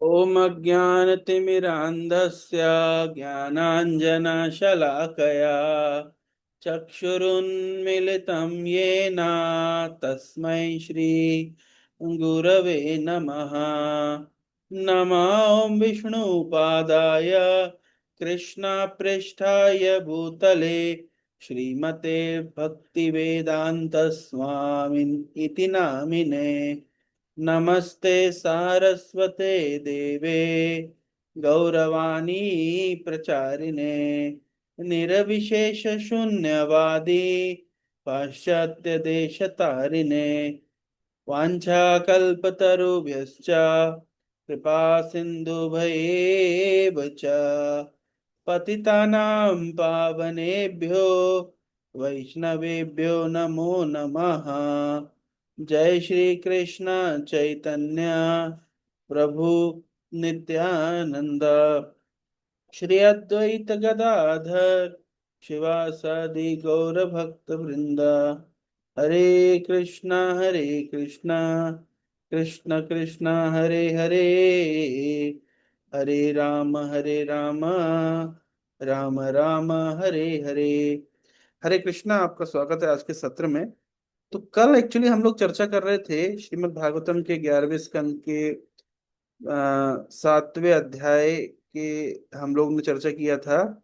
ॐ अज्ञानतिमिरान्धस्य ज्ञानाञ्जनशलाकया चक्षुरुन्मिलितं येन तस्मै श्री गुरवे नमः। नमो विष्णुपादाय कृष्णपृष्ठाय भूतले श्रीमते भक्तिवेदान्त स्वामिन् इति नामिने। नमस्ते सारस्वते देवे गौरवाणी प्रचारिणे निरविशेष शून्यवादी पाश्चात्य देश तारिणे वाञ्छाकल्पतरुभ्यश्च कृपा सिन्धुभयेव च पतितानां पावनेभ्यो वैष्णवेभ्यो नमो नमः। जय श्री कृष्ण चैतन्य प्रभु नित्यानंद श्री अद्वैत गदाधर शिवासादि गौर भक्त वृंद। हरे कृष्णा कृष्ण कृष्ण हरे हरे, हरे राम राम राम हरे हरे। हरे कृष्णा, आपका स्वागत है आज के सत्र में। तो कल एक्चुअली हम लोग चर्चा कर रहे थे श्रीमद् भागवतम के 11वें स्कंद के 7वें अध्याय के। हम लोग ने चर्चा किया था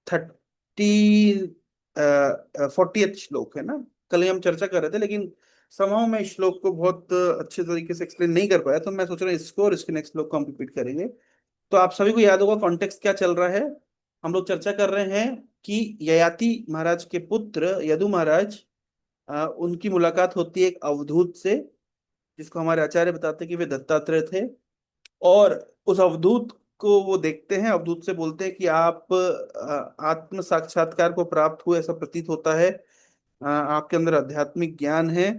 40th श्लोक है ना। कल ही हम चर्चा कर रहे थे, लेकिन समाओ मैं इस श्लोक को बहुत अच्छे तरीके से एक्सप्लेन नहीं कर पाया, तो मैं सोच रहा हूँ इसको और इसके नेक्स्ट श्लोक को हम रिपीट करेंगे। तो आप सभी को याद होगा कॉन्टेक्स्ट क्या चल रहा है। हम लोग चर्चा कर रहे हैं कि ययाति महाराज के पुत्र यदु महाराज, उनकी मुलाकात होती है एक अवधूत से, जिसको हमारे आचार्य बताते हैं कि वे दत्तात्रेय थे। और उस अवधूत को वो देखते हैं, अवधूत से बोलते हैं कि आप आत्म साक्षात्कार को प्राप्त हुए ऐसा प्रतीत होता है, आपके अंदर आध्यात्मिक ज्ञान है।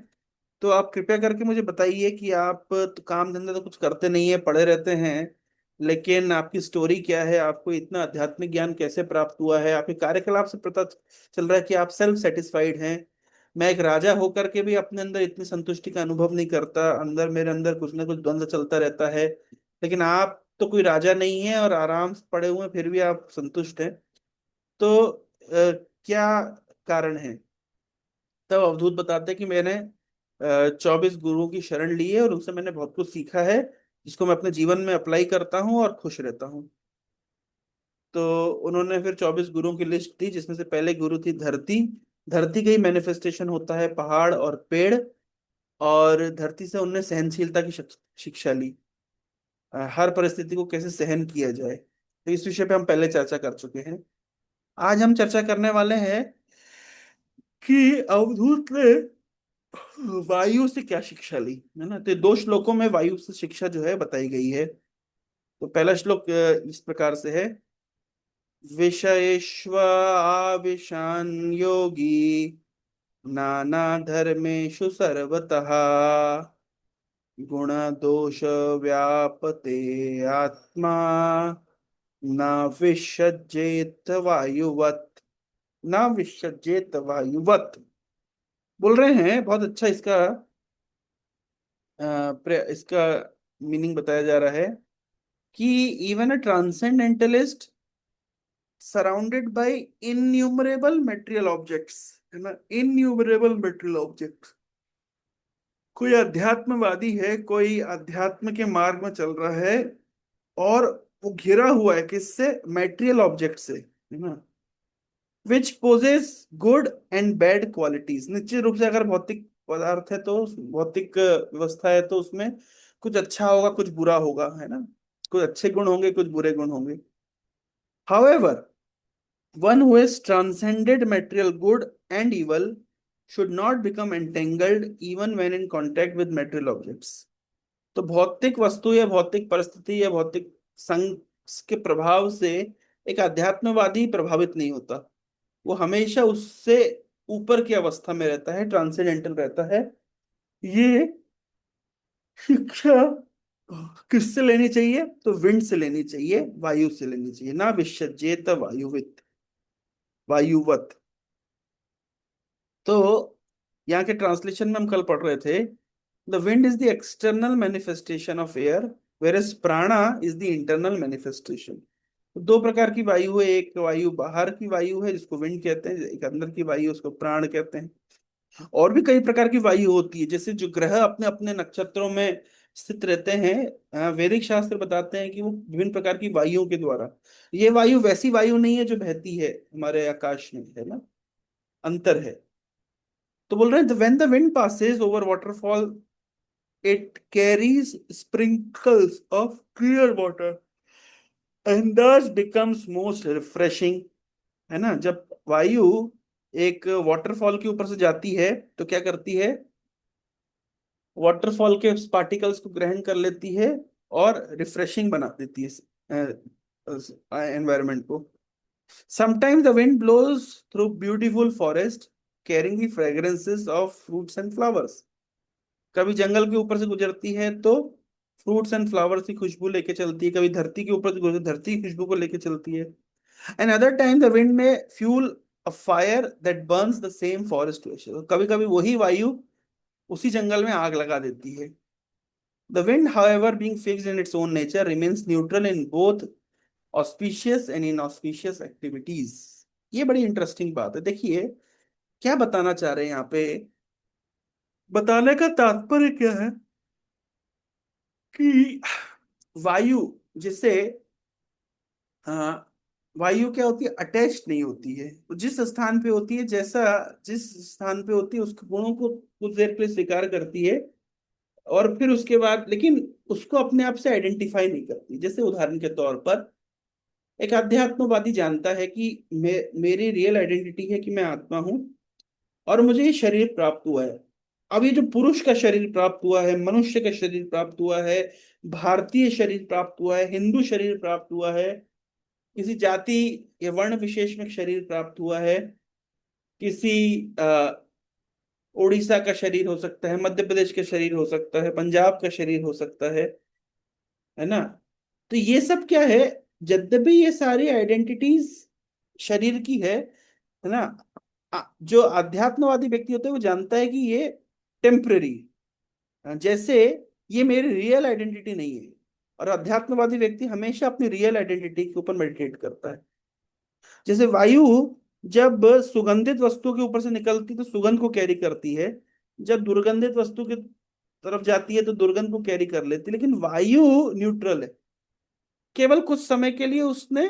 तो आप कृपया करके मुझे बताइए कि आप तो काम धंधा तो कुछ करते नहीं है, पढ़े रहते हैं, लेकिन आपकी स्टोरी क्या है, आपको इतना आध्यात्मिक ज्ञान कैसे प्राप्त हुआ है। आपके कार्यकलाप से पता चल रहा है कि आप सेल्फ सेटिस्फाइड हैं। मैं एक राजा होकर के भी अपने अंदर इतनी संतुष्टि का अनुभव नहीं करता, अंदर मेरे अंदर कुछ ना कुछ द्वंद्व चलता रहता है। लेकिन आप तो कोई राजा नहीं है और आराम से पड़े हुए हैं, फिर भी आप संतुष्ट हैं। तो क्या कारण है। तब अवधूत बताते हैं कि मैंने 24 गुरुओं की शरण ली है और उनसे मैंने बहुत कुछ सीखा है, जिसको मैं अपने जीवन में अप्लाई करता हूँ और खुश रहता हूँ। तो उन्होंने फिर 24 गुरुओं की लिस्ट दी, जिसमें से पहले गुरु थी धरती। धरती का ही मैनिफेस्टेशन होता है पहाड़ और पेड़। और धरती से उनने सहनशीलता की शिक्षा ली, हर परिस्थिति को कैसे सहन किया जाए। तो इस विषय पे हम पहले चर्चा कर चुके हैं। आज हम चर्चा करने वाले हैं कि अवधूत ने वायु से क्या शिक्षा ली, है ना। तो 2 श्लोकों में वायु से शिक्षा जो है बताई गई है। तो पहला श्लोक इस प्रकार से है। विषयेष्व आविशान योगी नाना धर्मेषु सर्वतः गुण दोष व्यापते आत्मा न विसज्जेत वायुवत, न विसज्जेत वायुवत। बोल रहे हैं बहुत अच्छा इसका इसका मीनिंग बताया जा रहा है कि even a transcendentalist surrounded by innumerable material objects, है ना, इन्यूमरेबल मेटेरियल ऑब्जेक्ट्स। कोई अध्यात्मवादी है, कोई अध्यात्म के मार्ग में चल रहा है, और वो घिरा हुआ है किससे, मेटेरियल ऑब्जेक्ट से, है ना। Which possess good and bad qualities. निश्चित रूप से अगर भौतिक पदार्थ है तो भौतिक व्यवस्था है तो उसमें कुछ अच्छा होगा कुछ बुरा होगा, है ना। कुछ अच्छे गुण होंगे कुछ बुरे गुण होंगे। However, one who has transcended material good and evil should not become entangled even when in contact with material objects. तो भौतिक वस्तु या भौतिक परिस्थिति या भौतिक संग के प्रभाव से एक अध्यात्मवादी प्रभावित नहीं होता। वो हमेशा उससे ऊपर की अवस्था में रहता है, ट्रांसेंडेंटल रहता है। ये शिक्षा किससे लेनी चाहिए, तो विंड से लेनी चाहिए, वायु से लेनी चाहिए। ना विसज्जेत वायुवित, वायुवत। तो यहाँ के ट्रांसलेशन में हम कल पढ़ रहे थे, the wind is the external manifestation of air whereas प्राणा इज द इंटरनल मैनिफेस्टेशन। तो दो प्रकार की वायु है, एक वायु बाहर की वायु है जिसको विंड कहते हैं, एक अंदर की वायु उसको प्राण कहते हैं। और भी कई प्रकार की वायु होती है, जैसे जो ग्रह अपने अपने नक्षत्रों में स्थित रहते हैं, वैदिक शास्त्र बताते हैं कि वो विभिन्न प्रकार की वायुओं के द्वारा, ये वायु वैसी वायु नहीं है जो बहती है हमारे आकाश में, है ना, अंतर है। तो बोल रहे हैं when the wind passes over waterfall it carries sprinkles of clear water and thus becomes most refreshing. है ना, जब वायु एक वाटरफॉल के ऊपर से जाती है तो क्या करती है, वाटरफॉल के पार्टिकल्स को ग्रहण कर लेती है और रिफ्रेशिंग बना देती है एनवायरनमेंट को। Sometimes the wind blows through beautiful forest carrying the fragrances of fruits and flowers. कभी जंगल के ऊपर से गुजरती है तो फ्रूट्स एंड फ्लावर्स की खुशबू लेके चलती है, कभी धरती के ऊपर से गुजरती धरती की खुशबू को लेके चलती है। And other time the wind में fuel a fire that burns the same forest. कभी कभी वही वायु उसी जंगल में आग लगा देती है। The wind, however, being fixed in its own nature, remains neutral in both auspicious and inauspicious activities। ये बड़ी इंटरेस्टिंग बात है। देखिए क्या बताना चाह रहे हैं यहाँ पे, बताने का तात्पर्य क्या है कि वायु जिसे हाँ, वायु क्या होती है, अटैच नहीं होती है। वो जिस स्थान पे होती है, जैसा जिस स्थान पे होती है उसके गुणों को कुछ देर के लिए स्वीकार करती है, और फिर उसके बाद लेकिन उसको अपने आप से आइडेंटिफाई नहीं करती। जैसे उदाहरण के तौर पर एक अध्यात्मवादी जानता है कि मेरी रियल आइडेंटिटी है कि मैं आत्मा हूं और मुझे ये शरीर प्राप्त हुआ है। अब ये जो पुरुष का शरीर प्राप्त हुआ है, मनुष्य का शरीर प्राप्त हुआ है, भारतीय शरीर प्राप्त हुआ है, हिंदू शरीर प्राप्त हुआ है, किसी जाति या वर्ण विशेष में शरीर प्राप्त हुआ है, किसी उड़ीसा का शरीर हो सकता है, मध्य प्रदेश का शरीर हो सकता है, पंजाब का शरीर हो सकता है ना। तो ये सब क्या है, यद्यपि ये सारी आइडेंटिटीज शरीर की है ना, जो अध्यात्मवादी व्यक्ति होते हैं वो जानता है कि ये टेम्पररी, जैसे ये मेरी रियल आइडेंटिटी नहीं है। और अध्यात्मवादी व्यक्ति हमेशा अपनी रियल आइडेंटिटी के ऊपर मेडिटेट करता है। जैसे वायु जब सुगंधित वस्तु के ऊपर से निकलती तो सुगंध को कैरी करती है, जब दुर्गंधित वस्तु की तरफ जाती है तो दुर्गंध को कैरी कर लेती है। लेकिन वायु न्यूट्रल है, केवल कुछ समय के लिए उसने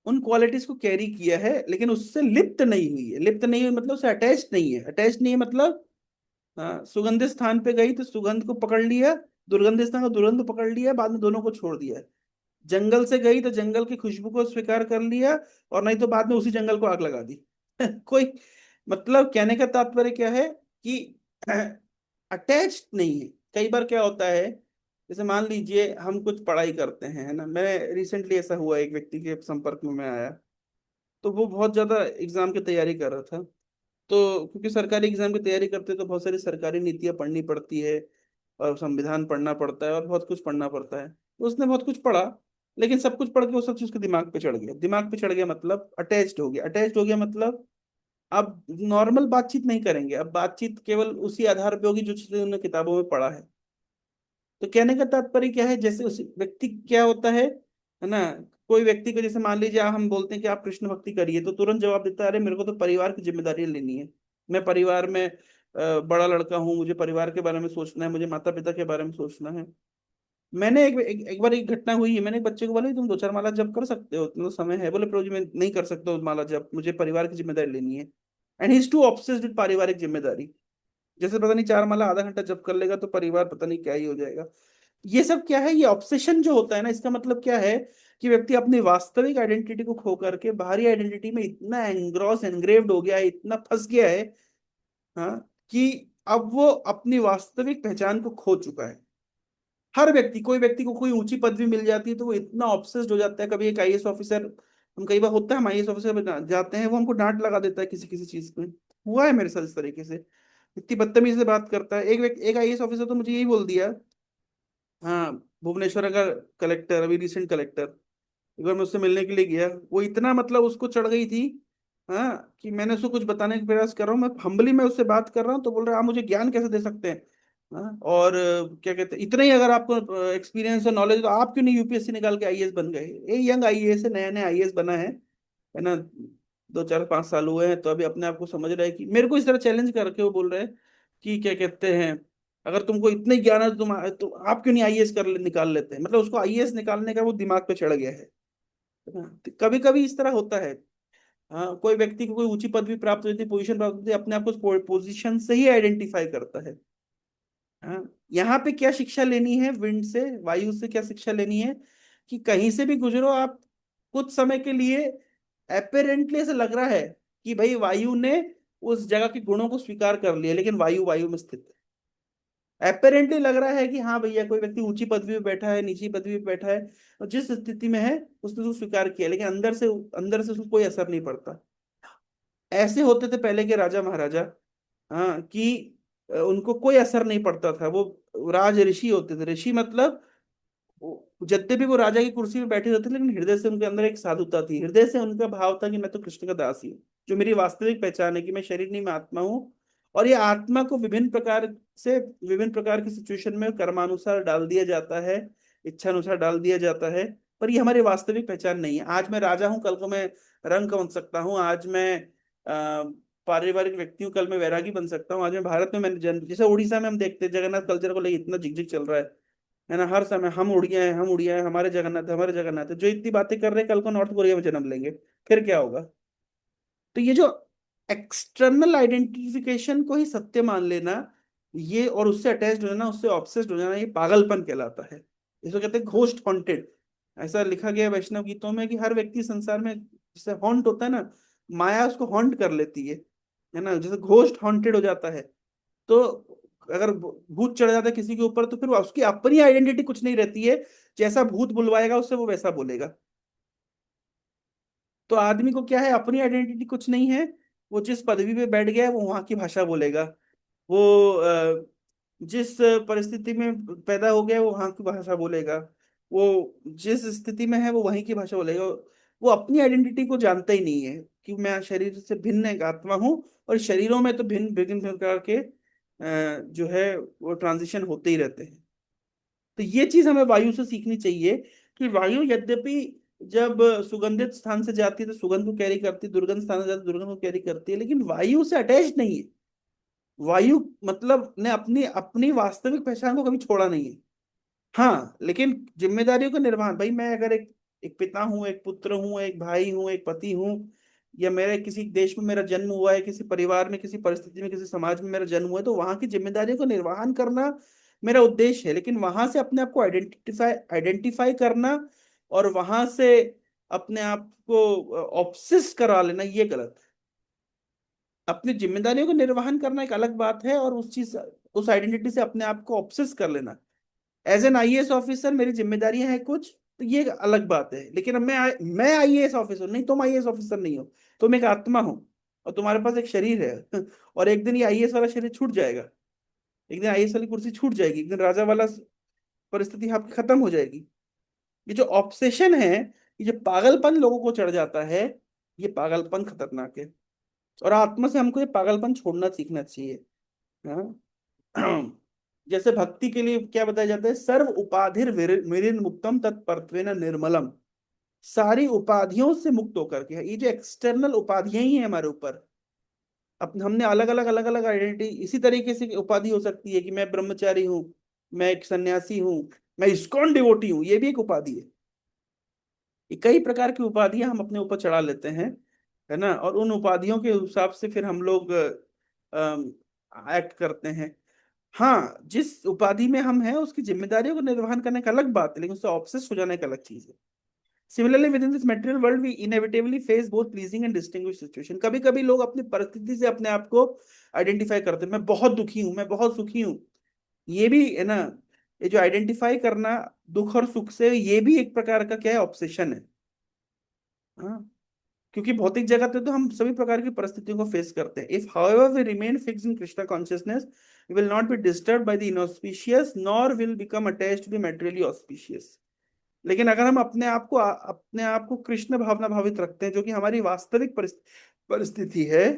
उन क्वालिटीज को कैरी किया है, लेकिन उससे लिप्त नहीं हुई है। लिप्त नहीं हुई मतलब उससे अटैच नहीं है। अटैच नहीं है मतलब सुगंधित स्थान पे गई तो सुगंध को पकड़ लिया, दुर्गंधित स्थान को दुर्गंध को पकड़ लिया, बाद में दोनों को छोड़ दिया। जंगल से गई तो जंगल की खुशबू को स्वीकार कर लिया, और नहीं तो बाद में उसी जंगल को आग लगा दी। कोई मतलब कहने का तात्पर्य क्या है कि अटैच्ड नहीं है। कई बार क्या होता है, जैसे मान लीजिए हम कुछ पढ़ाई करते हैं, है ना, मैं रिसेंटली ऐसा हुआ, एक व्यक्ति के संपर्क में मैं आया, तो वो बहुत ज्यादा एग्जाम की तैयारी कर रहा था। तो क्योंकि सरकारी एग्जाम की तैयारी करते हैं तो बहुत सारी सरकारी नीतियां पढ़नी पड़ती है, और संविधान पढ़ना पड़ता है, और बहुत कुछ पढ़ना पड़ता है। तो उसने बहुत कुछ पढ़ा, लेकिन सब कुछ पढ़ के वो सब चीज उसके दिमाग पे चढ़ गया। दिमाग पे चढ़ गया मतलब अटैच्ड हो गया। अटैच्ड हो गया मतलब अब नॉर्मल बातचीत नहीं करेंगे, अब बातचीत केवल उसी आधार पे होगी जो चीजें उन्होंने किताबों में पढ़ा है। तो कहने का तात्पर्य क्या है, जैसे उस व्यक्ति क्या होता है ना, कोई व्यक्ति को जैसे मान लीजिए हम बोलते हैं कि आप कृष्ण भक्ति करिए, तो तुरंत जवाब देता है अरे मेरे को तो परिवार की जिम्मेदारी लेनी है, मैं परिवार में बड़ा लड़का हूँ, मुझे परिवार के बारे में सोचना है, मुझे माता पिता के बारे में सोचना है। मैंने एक बार एक घटना हुई है, मैंने एक बच्चे को बोला तुम दो चार माला जप कर सकते हो, तुम्हें समय है? बोले प्रभु जी मैं नहीं कर सकता हूँ माला जप, मुझे परिवार की जिम्मेदारी लेनी है। And he is too obsessed with पारिवारिक जिम्मेदारी। जैसे पता नहीं चार माला आधा घंटा जप कर लेगा तो परिवार पता नहीं क्या ही हो जाएगा। ये सब क्या है, ये ऑब्सेशन जो होता है ना, इसका मतलब क्या है कि व्यक्ति अपनी वास्तविक आइडेंटिटी को खो करके बाहरी आइडेंटिटी में इतना एंग्रॉस एनग्रेव्ड हो गया है, इतना फंस गया है, हाँ, कि अब वो अपनी वास्तविक पहचान को खो चुका है। हर व्यक्ति, कोई व्यक्ति को कोई ऊंची पदवी मिल जाती है तो वो इतना ऑब्सेस्ड हो जाता है। कभी एक आईएएस ऑफिसर, हम कई बार होता है हम आईएएस ऑफिसर जाते हैं, वो हमको डांट लगा देता है किसी किसी चीज में। हुआ है मेरे साथ इस तरीके से, इतनी बदतमीजी से बात करता है। एक आईएएस ऑफिसर तो मुझे यही बोल दिया, हाँ, भुवनेश्वर का कलेक्टर, अभी रिसेंट कलेक्टर, एक बार मैं उससे मिलने के लिए गया, वो इतना मतलब उसको चढ़ गई थी, हाँ, कि मैंने उसको कुछ बताने का प्रयास कर रहा हूँ, मैं हम्बली मैं उससे बात कर रहा हूँ तो बोल रहा है आप मुझे ज्ञान कैसे दे सकते हैं? हाँ, और क्या कहते हैं, इतना ही अगर आपको एक्सपीरियंस और नॉलेज, तो आप क्यों नहीं यूपीएससी निकाल के आईएएस बन गए? ये यंग आईएएस है, नया नया आईएएस बना है ना, 2 4 5 साल हुए हैं, तो अभी अपने आप को समझ रहा है कि मेरे को इस तरह चैलेंज करके वो बोल रहे हैं कि क्या कहते हैं, अगर तुमको इतना ही ज्ञान है तो तुम आप क्यों नहीं आईएएस निकाल लेते हैं? मतलब उसको आईएएस निकालने का वो दिमाग पे चढ़ गया है ना। कभी कभी इस तरह होता है। हाँ, कोई व्यक्ति को कोई ऊंची पदवी प्राप्त होती है, पोजीशन प्राप्त होती है, अपने आप को पोजीशन से ही आइडेंटिफाई करता है। हाँ, यहाँ पे क्या शिक्षा लेनी है विंड से, वायु से क्या शिक्षा लेनी है, कि कहीं से भी गुजरो आप, कुछ समय के लिए अपेरेंटली ऐसा लग रहा है कि भाई वायु ने उस जगह के गुणों को स्वीकार कर लिया, लेकिन वायु वायु में स्थित है। अपेरेंटली लग रहा है कि हाँ भैया कोई व्यक्ति ऊंची पदवी पे बैठा है, नीची पदवी पे बैठा है, और जिस स्थिति में है उसने उसको स्वीकार किया, लेकिन अंदर से उसको कोई असर नहीं पड़ता। ऐसे होते थे पहले के राजा महाराजा। हाँ, कि उनको कोई असर नहीं पड़ता था, वो राज ऋषि होते थे। ऋषि मतलब जब भी वो राजा की कुर्सी पे बैठे रहते थे, लेकिन हृदय से उनके अंदर एक साधुता थी, हृदय से उनका भाव था कि मैं तो कृष्ण का दास ही हूँ। जो मेरी वास्तविक पहचान है कि मैं शरीर नहीं, मैं आत्मा हूँ। और ये आत्मा को विभिन्न प्रकार की सिचुएशन में कर्मानुसार डाल दिया जाता है, इच्छा अनुसार डाल दिया जाता है। पर ये हमारी वास्तविक पहचान नहीं है। आज मैं राजा हूँ, कल को मैं रंक बन सकता हूँ। आज मैं पारिवारिक व्यक्ति हूँ, कल मैं वैरागी बन सकता हूँ। आज मैं भारत में मैंने जन्म, जैसे उड़ीसा में हम देखते हैं जगन्नाथ कल्चर को लेकर इतना झिकझिक चल रहा है ना, हर समय हम उड़िया हैं, हम उड़िया हैं, हमारे जगन्नाथ है, हमारे जगन्नाथ है। जो इतनी बातें कर रहे हैं, कल को नॉर्थ कोरिया में जन्म लेंगे, फिर क्या होगा? तो ये जो एक्सटर्नल आइडेंटिफिकेशन को ही सत्य मान लेना, ये और उससे अटैच्ड हो जाना, उससे ऑब्सेस्ड हो जाना, ये पागलपन कहलाता है। इसको कहते हैं घोस्ट हॉन्टेड। ऐसा लिखा गया है वैष्णव गीतों में कि हर व्यक्ति संसार में जैसे हॉन्ट होता है ना, माया उसको हॉन्ट कर लेती है ना, जैसे घोस्ट हॉन्टेड हो जाता है। तो अगर भूत चढ़ जाता है किसी के ऊपर, तो फिर वो उसकी अपनी आइडेंटिटी कुछ नहीं रहती है। जैसा भूत बुलवाएगा उससे वो वैसा बोलेगा। तो आदमी को क्या है, अपनी आइडेंटिटी कुछ नहीं है। वो जिस पदवी पे बैठ गया है वो वहां की भाषा बोलेगा। वो जिस परिस्थिति में पैदा हो गया है वो वहां की भाषा बोलेगा। वो जिस स्थिति में है वो वहीं की भाषा बोलेगा। वो अपनी आइडेंटिटी को जानता ही नहीं है कि मैं शरीर से भिन्न एक आत्मा हूँ। और शरीरों में तो भिन्न विभिन्न प्रकार के जो है वो ट्रांजिशन होते ही रहते हैं। तो ये चीज हमें वायु से सीखनी चाहिए कि वायु यद्यपि जब सुगंधित स्थान से जाती है तो सुगंध को कैरी करती है, दुर्गंध स्थान से जाती है दुर्गंध को कैरी करती है, लेकिन वायु से अटैच नहीं है। वायु मतलब ने अपनी अपनी वास्तविक पहचान को कभी छोड़ा नहीं है। हाँ, लेकिन जिम्मेदारियों का निर्वहन, भाई मैं अगर एक एक पिता हूँ, एक पुत्र हूँ, एक भाई हूँ, एक पति हूँ, या मेरे किसी देश में मेरा जन्म हुआ है, किसी परिवार में, किसी परिस्थिति में, किसी समाज में मेरा जन्म हुआ है, तो वहां की जिम्मेदारियों का निर्वहन करना मेरा उद्देश्य है। लेकिन वहां से अपने आप को आइडेंटिफाई आइडेंटिफाई करना और वहां से अपने आप को ऑब्सेस करा लेना, ये गलत है। अपनी जिम्मेदारियों का निर्वहन करना एक अलग बात है, और उस आइडेंटिटी से अपने आप को ऑब्सेस कर लेना। एज एन आईएएस ऑफिसर मेरी जिम्मेदारियां हैं कुछ, तो ये एक अलग बात है। लेकिन अब मैं आईएएस ऑफिसर नहीं, तुम आईएएस ऑफिसर नहीं हो। तुम एक आत्मा हो, और तुम्हारे पास एक शरीर है और एक दिन ये आईएएस वाला शरीर छूट जाएगा। एक दिन आईएएस वाली कुर्सी छूट जाएगी, एक दिन राजा वाला परिस्थिति आपकी खत्म हो जाएगी। ये जो ऑब्सेशन है, ये जो पागलपन लोगों को चढ़ जाता है, ये पागलपन खतरनाक है। और आत्मा से हमको ये पागलपन छोड़ना सीखना चाहिए। हाँ। जैसे भक्ति के लिए क्या बताया जाता है, सर्व उपाधिर विरिन मुक्तम तत्पर्त्वेन निर्मलम। सारी उपाधियों से मुक्त होकर के, ये जो एक्सटर्नल उपाधियां ही है हमारे ऊपर, अब हमने अलग अलग आइडेंटिटी, इसी तरीके से उपाधि हो सकती है कि मैं ब्रह्मचारी हूँ, मैं एक सन्यासी हूँ, मैं इस्कॉन डिवोटी हूँ, ये भी एक उपाधि है। ये कई प्रकार की उपाधियां हम अपने ऊपर चढ़ा लेते हैं, है ना, और उन उपाधियों के हिसाब से फिर हम लोग एक्ट करते हैं। हाँ, जिस उपाधि में हम हैं उसकी जिम्मेदारियों को निर्वहन करने का अलग बात है, लेकिन उससे ऑब्सेस हो जाने एक अलग चीज है। Similarly within this material world we inevitably face both pleasing and distinguish situation. कभी कभी लोग अपनी परिस्थिति से अपने आप को आइडेंटिफाई करते हैं, मैं बहुत दुखी हूँ, मैं बहुत सुखी हूँ। ये भी है ना, ये जो आइडेंटिफाई करना दुख और सुख से, ये भी एक प्रकार का क्या है, ऑब्सेशन है। हाँ, क्योंकि भौतिक जगत में तो हम सभी प्रकार की परिस्थितियों को फेस करते हैं। If however we remain fix in Krishna consciousness, we will not be disturb by the inauspicious nor will become attached to the materially auspicious. लेकिन अगर हम अपने आप को कृष्ण भावना भावित रखते हैं, जो कि हमारी वास्तविक परिस्थिति है,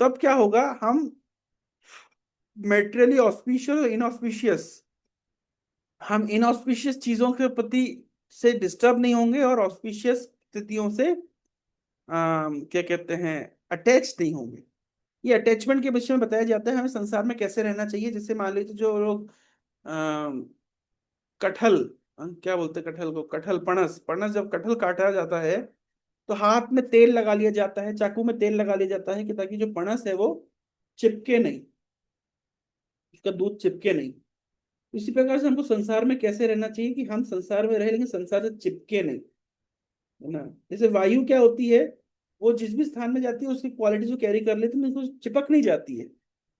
तब क्या होगा, हम मेटेरियली ऑस्पिशियस और इनऑस्पिशियस, हम इनऑस्पिशियस चीजों के प्रति से डिस्टर्ब नहीं होंगे और ऑस्पिशियस स्थितियों से क्या कहते हैं, अटैच नहीं होंगे। ये अटैचमेंट के विषय में बताया जाता है हमें संसार में कैसे रहना चाहिए। जैसे मान लीजिए जो लोग कटहल, क्या बोलते हैं कटहल को, कटहल पणस, पणस जब कटहल काटा जाता है तो हाथ में तेल लगा लिया जाता है, चाकू में तेल लगा लिया जाता है कि ताकि जो पणस है वो चिपके नहीं, उसका दूध चिपके नहीं। इसी प्रकार से हमको संसार में कैसे रहना चाहिए कि हम संसार में रहे लेकिन संसार से चिपके नहीं, है ना। जैसे वायु क्या होती है, वो जिस भी स्थान में जाती है उसकी क्वालिटी जो कैरी कर लेती है, उसको चिपक नहीं जाती है।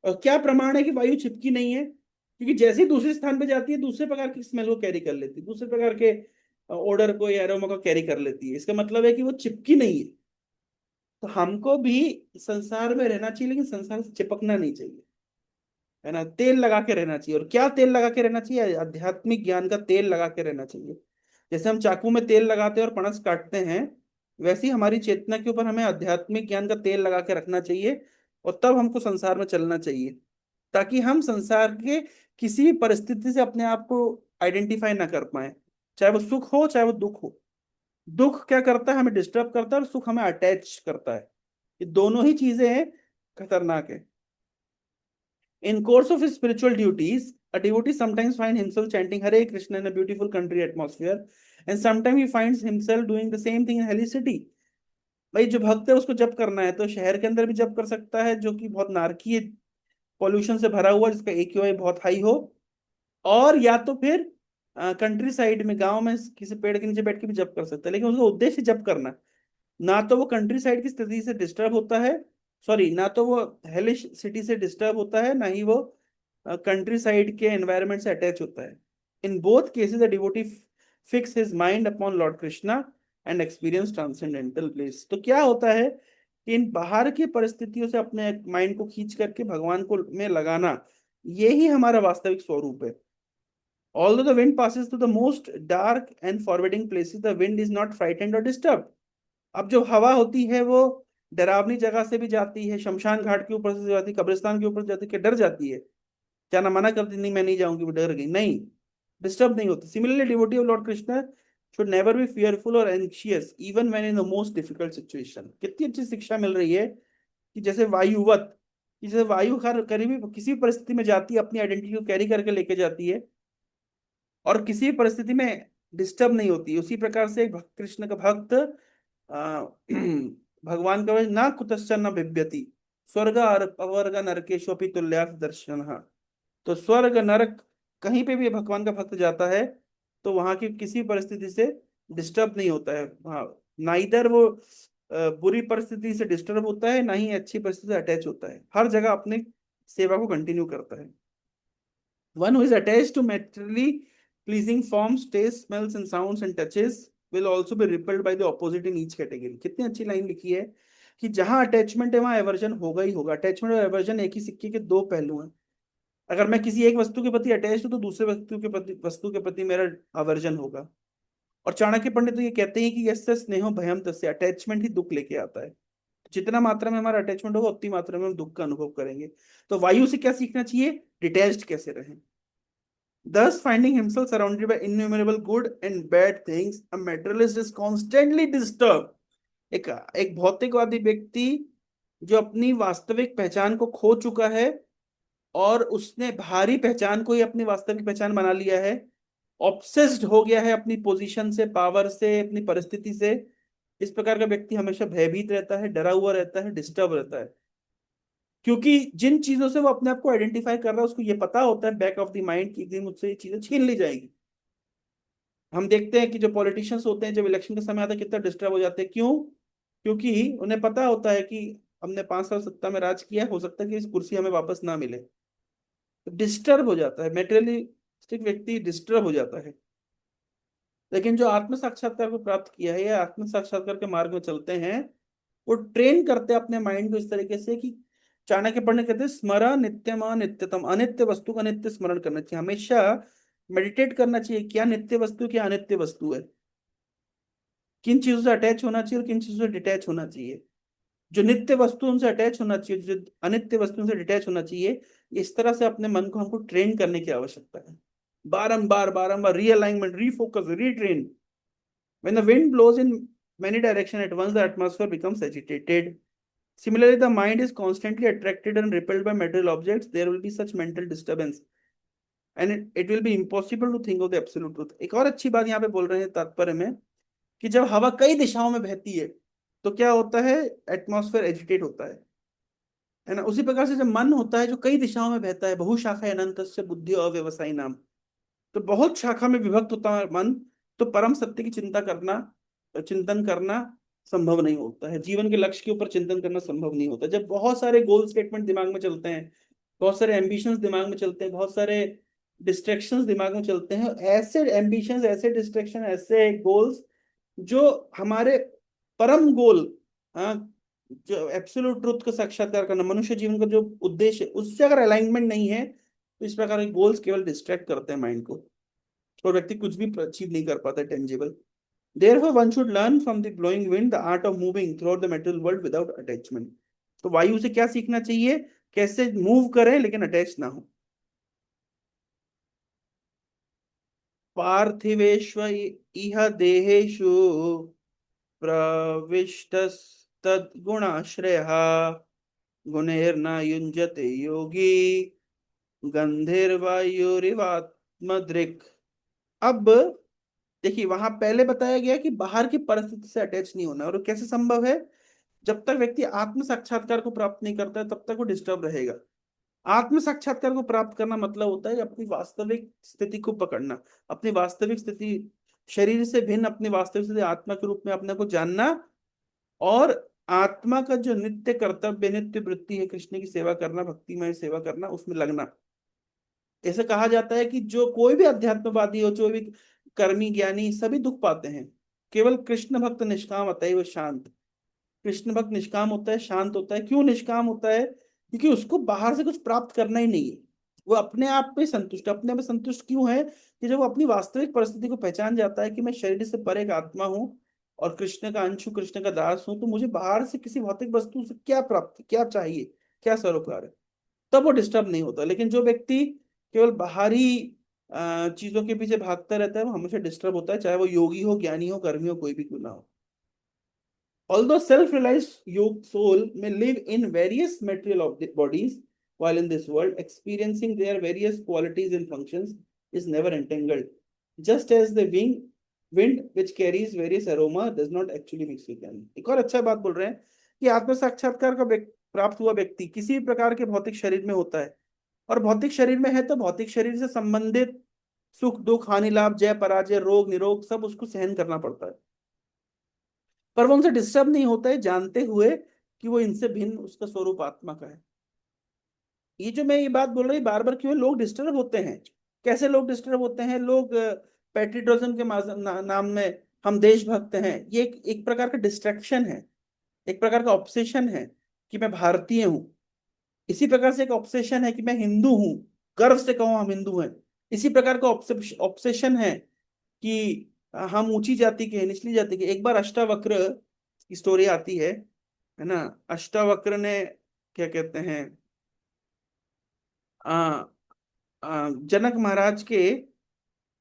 और क्या प्रमाण है कि वायु चिपकी नहीं है, क्योंकि जैसे ही दूसरे स्थान पे जाती है दूसरे प्रकार की स्मेल को कैरी कर लेती है, दूसरे प्रकार के ओडर को या एरोमा को कैरी कर लेती है। इसका मतलब है कि वो चिपकी नहीं है। तो हमको भी संसार में रहना चाहिए लेकिन संसार से चिपकना नहीं चाहिए, है ना। तेल लगा के रहना चाहिए। और क्या तेल लगा के रहना चाहिए, आध्यात्मिक ज्ञान का तेल लगा के रहना चाहिए। जैसे हम चाकू में तेल लगाते हैं और पनस काटते हैं, वैसे ही हमारी चेतना के ऊपर हमें आध्यात्मिक ज्ञान का तेल लगा के रखना चाहिए। और तब हमको संसार में चलना चाहिए, ताकि हम संसार के किसी भी परिस्थिति से अपने आप को आइडेंटिफाई ना कर पाए, चाहे वो सुख हो चाहे वो दुख हो। दुख क्या करता है, हमें डिस्टर्ब करता है, और सुख हमें अटैच करता है। ये दोनों ही चीजें खतरनाक है। In course of his spiritual duties, a devotee sometimes finds himself chanting Hare Krishna in a beautiful country atmosphere, and sometimes he finds himself doing the same thing in Holy city. भाई जो भक्त है उसको जप करना है तो शहर के अंदर भी जप कर सकता है, जो कि बहुत नारकीय पॉल्यूशन से भरा हुआ, जिसका AQI बहुत हाई हो। और या तो फिर कंट्री साइड में, गांव में किसी पेड़ के नीचे बैठ के भी जप कर सकता है, लेकिन उसका उद्देश्य जप करना है। ना तो वो कंट्री साइड की स्थिति से डिस्टर्ब होता है, सॉरी, ना तो वो हेलिश सिटी से डिस्टर्ब होता है, ना ही वो कंट्री साइड के एनवायरनमेंट से अटैच होता है। In both cases the devotee fix his mind upon Lord Krishna and experience transcendental bliss. तो क्या होता है कि इन बाहर की परिस्थितियों से अपने माइंड को खींच करके भगवान को में लगाना, ये ही हमारा वास्तविक स्वरूप है। Although the wind passes through the most dark and forbidding places, the wind is not frightened or disturbed. अब जो हवा होती है वो डरावनी जगह से भी जाती है, शमशान घाट के ऊपर से जाती है, कब्रिस्तान के ऊपर से जाती है, कि डर जाती है, क्या ना मना करती, नहीं मैं नहीं जाऊंगी, वो डर गई, नहीं, डिस्टर्ब नहीं होती। Similarly devotee of lord Krishna should never be fearful और anxious even when in the most difficult situation. कितनी अच्छी शिक्षा मिल रही है कि जैसे वायुवत, कि जैसे वायु हर करीबी किसी भी परिस्थिति में जाती है, अपनी आइडेंटिटी को कैरी करके लेके जाती है और किसी भी परिस्थिति में डिस्टर्ब नहीं होती, उसी प्रकार से एक भक्त, कृष्ण का भक्त आ, भगवान का ना कुतश्चन न बिभ्यति, स्वर्ग अवर्ग नरकेशोपि तुल्यार्थ दर्शन। तो स्वर्ग नरक कहीं पे भी भगवान का भक्त जाता है तो वहां की किसी परिस्थिति से डिस्टर्ब नहीं होता है। हाँ, ना इधर वो बुरी परिस्थिति से डिस्टर्ब होता है, ना ही अच्छी परिस्थिति से अटैच होता है, हर जगह अपने सेवा को कंटिन्यू करता है। One who is attached to materially pleasing forms, tastes, smells, and sounds and touches will also be repelled by the opposite in each category. कितनी अच्छी लाइन लिखी है कि जहां अटैचमेंट है वहां एवर्जन होगा ही होगा। अटैचमेंट और एवर्जन एक ही सिक्के के दो पहलू हैं। अगर मैं किसी एक वस्तु के प्रति अटैच हूं तो दूसरे वस्तु के प्रति मेरा अवर्जन होगा। और चाणक्य पंडित तो ये कहते हैं कि यस्य स्नेहो भयम तस्य, अटैचमेंट ही दुख लेके आता है। जितना मात्रा में हमारा अटैचमेंट होगा उतनी मात्रा में हम दुख का अनुभव करेंगे। तो वायु से क्या सीखना चाहिए, डिटैच्ड कैसे रहें। Thus, finding himself surrounded by innumerable good and bad things, a materialist is constantly disturbed. एक एक भौतिकवादी व्यक्ति जो अपनी वास्तविक पहचान को खो चुका है और उसने भारी पहचान को ही अपनी वास्तविक पहचान बना लिया है, ऑब्सेस्ड हो गया है अपनी पोजीशन से, पावर से, अपनी परिस्थिति से, इस प्रकार का व्यक्ति हमेशा भयभीत रहता है, डरा हुआ रहता है, डिस्टर्ब रहता है। क्योंकि जिन चीजों से वो अपने आप को आइडेंटिफाई कर रहा है उसको ये पता होता है बैक ऑफ द माइंड कि एक दिन मुझसे ये चीजें छीन ली जाएगी। हम देखते हैं कि जो पॉलिटिशियंस होते हैं जब इलेक्शन का समय आता है कितना डिस्टर्ब हो जाते हैं, क्यों? क्योंकि उन्हें पता होता है कि हमने 5 साल सत्ता में राज किया, हो सकता है कि इस कुर्सी हमें वापस ना मिले। तो डिस्टर्ब हो जाता है, मेटेरियलिस्टिक व्यक्ति डिस्टर्ब हो जाता है। लेकिन जो आत्म साक्षात्कार को प्राप्त किया है या आत्म साक्षात्कार के मार्ग में चलते हैं, वो ट्रेन करते हैं अपने माइंड को इस तरीके से कि चाणक्य पंडित कहते हैं स्मरा नित्यम अनित्यतम, अनित्य वस्तु का नित्य स्मरण करना चाहिए, हमेशा मेडिटेट करना चाहिए, क्या नित्य वस्तु क्या अनित्य वस्तु है, किन चीजों से अटैच होना चाहिए और किन चीजों से डिटैच होना चाहिए। जो नित्य वस्तु उनसे अटैच होना चाहिए, जो अनित्य वस्तुओं से डिटैच होना चाहिए। इस तरह से अपने मन को हमको ट्रेन करने की आवश्यकता है, बारंबार बारंबार realignment, refocus, retrain. When the wind blows in many directions at once, the atmosphere becomes agitated. Similarly, the mind is constantly attracted and repelled by material objects. There will be such mental disturbance, and it will be impossible to think of the absolute truth. एक और अच्छी बात यहाँ पे बोल रहे हैं तात्पर्य में, कि जब हवा कई दिशाओं में बहती है तो क्या होता है, एटमॉस्फेयर एजिटेट होता है ना। उसी प्रकार से जब मन होता है जो कई दिशाओं में बहता है, बहुशाखा अनंत बुद्धि अव्यवसायी नाम, तो बहुत शाखा में विभक्त होता है मन, तो परम सत्य की चिंता करना, चिंतन करना संभव नहीं होता है। जीवन के लक्ष्य के ऊपर चिंतन करना संभव नहीं होता जब बहुत सारे गोल स्टेटमेंट दिमाग में चलते हैं, बहुत सारे एम्बिशंस दिमाग में चलते हैं, बहुत सारे डिस्ट्रैक्शंस दिमाग में चलते हैं। ऐसे एम्बिशंस, ऐसे डिस्ट्रैक्शन, ऐसे गोल्स जो हमारे परम गोल, हाँ, जो एब्सोल्यूट ट्रुथ का साक्षात्कार करना, मनुष्य जीवन का जो उद्देश्य है, उससे अगर अलाइनमेंट नहीं है तो इस प्रकार के गोल्स केवल डिस्ट्रैक्ट करते हैं माइंड को, और व्यक्ति कुछ भी अचीव नहीं कर पाता tangible. Therefore, one should learn from the blowing wind the art of moving throughout the material world without attachment. तो वायु से क्या सीखना चाहिए, कैसे मूव करें लेकिन अटैच ना हो। पार्थिवेश्व इह देहेषु प्रविष्टस्तद्गुणाश्रयः गुणैर्न युञ्जते योगी गंधर्वायुरिवात्मदृक्। अब देखिए, वहां पहले बताया गया कि बाहर की परिस्थिति से अटैच नहीं होना, और कैसे संभव है, जब तक व्यक्ति आत्म साक्षात्कार को प्राप्त नहीं करता है तब तक वो डिस्टर्ब रहेगा। आत्म साक्षात्कार को प्राप्त करना मतलब होता है अपनी वास्तविक स्थिति को पकड़ना, अपनी वास्तविक स्थिति, शरीर से भिन्न अपनी वास्तविक स्थिति आत्मा के रूप में अपने को जानना, और आत्मा का जो नित्य कर्तव्य, नित्य वृत्ति है कृष्ण की सेवा करना, भक्तिमय सेवा करना, उसमें लगना। ऐसे कहा जाता है कि जो कोई भी अध्यात्मवादी हो, जो भी कर्मी ज्ञानी, सभी दुख पाते हैं, केवल कृष्ण भक्त निष्काम अतएव शांत। कृष्ण भक्त निष्काम होता है, शांत होता है। क्यों निष्काम होता है? क्योंकि उसको बाहर से कुछ प्राप्त करना ही नहीं है, वो अपने आप पे संतुष्ट। अपने आप में संतुष्ट क्यों है? कि जब वो अपनी वास्तविक परिस्थिति को पहचान जाता है कि मैं शरीर से परे एक आत्मा हूँ और कृष्ण का अंश हूँ, कृष्ण का दास हूँ, तो मुझे बाहर से किसी भौतिक वस्तु से क्या प्राप्त, क्या चाहिए, क्या सरोकार है, तब वो डिस्टर्ब नहीं होता। लेकिन जो व्यक्ति केवल बाहरी चीजों के पीछे भागता रहता है, वो हमेशा डिस्टर्ब होता है, चाहे वो योगी हो, ज्ञानी हो, कर्मी हो, कोई भी क्यों ना हो। Although self-realized yog soul may live in various material bodies while in this world, experiencing their various qualities and functions, is never entangled. Just as the wind which carries various aroma does not actually mix with them. एक और अच्छा बात बोल रहे हैं कि आत्म साक्षात्कार का प्राप्त हुआ व्यक्ति किसी भी प्रकार के भौतिक शरीर में होता है, और भौतिक शरीर में है तो भौतिक शरीर से संबंधित सुख दुख, हानि लाभ, जय पराजय, रोग निरोग, सब उसको सहन करना पड़ता है, पर वो उनसे डिस्टर्ब नहीं होता है, जानते हुए कि वो इनसे भिन्न उसका स्वरूप आत्मा का है। ये जो मैं ये बात बोल रही बार बार, क्यों लोग डिस्टर्ब होते हैं, कैसे लोग डिस्टर्ब होते हैं? लोग पेट्रियोटिज्म के नाम में, हम देशभक्त हैं, ये एक प्रकार का डिस्ट्रैक्शन है, एक प्रकार का ऑब्सेशन है कि मैं भारतीय हूँ। इसी प्रकार से एक ऑब्सेशन है कि मैं हिंदू हूँ, गर्व से कहूँ हम हिंदू हैं। इसी प्रकार का ऑब्सेशन है कि हम ऊंची जाति के हैं, निचली जाति के। एक बार अष्टावक्र की स्टोरी आती है ना। अष्टावक्र ने, क्या कहते हैं, आ, जनक महाराज के,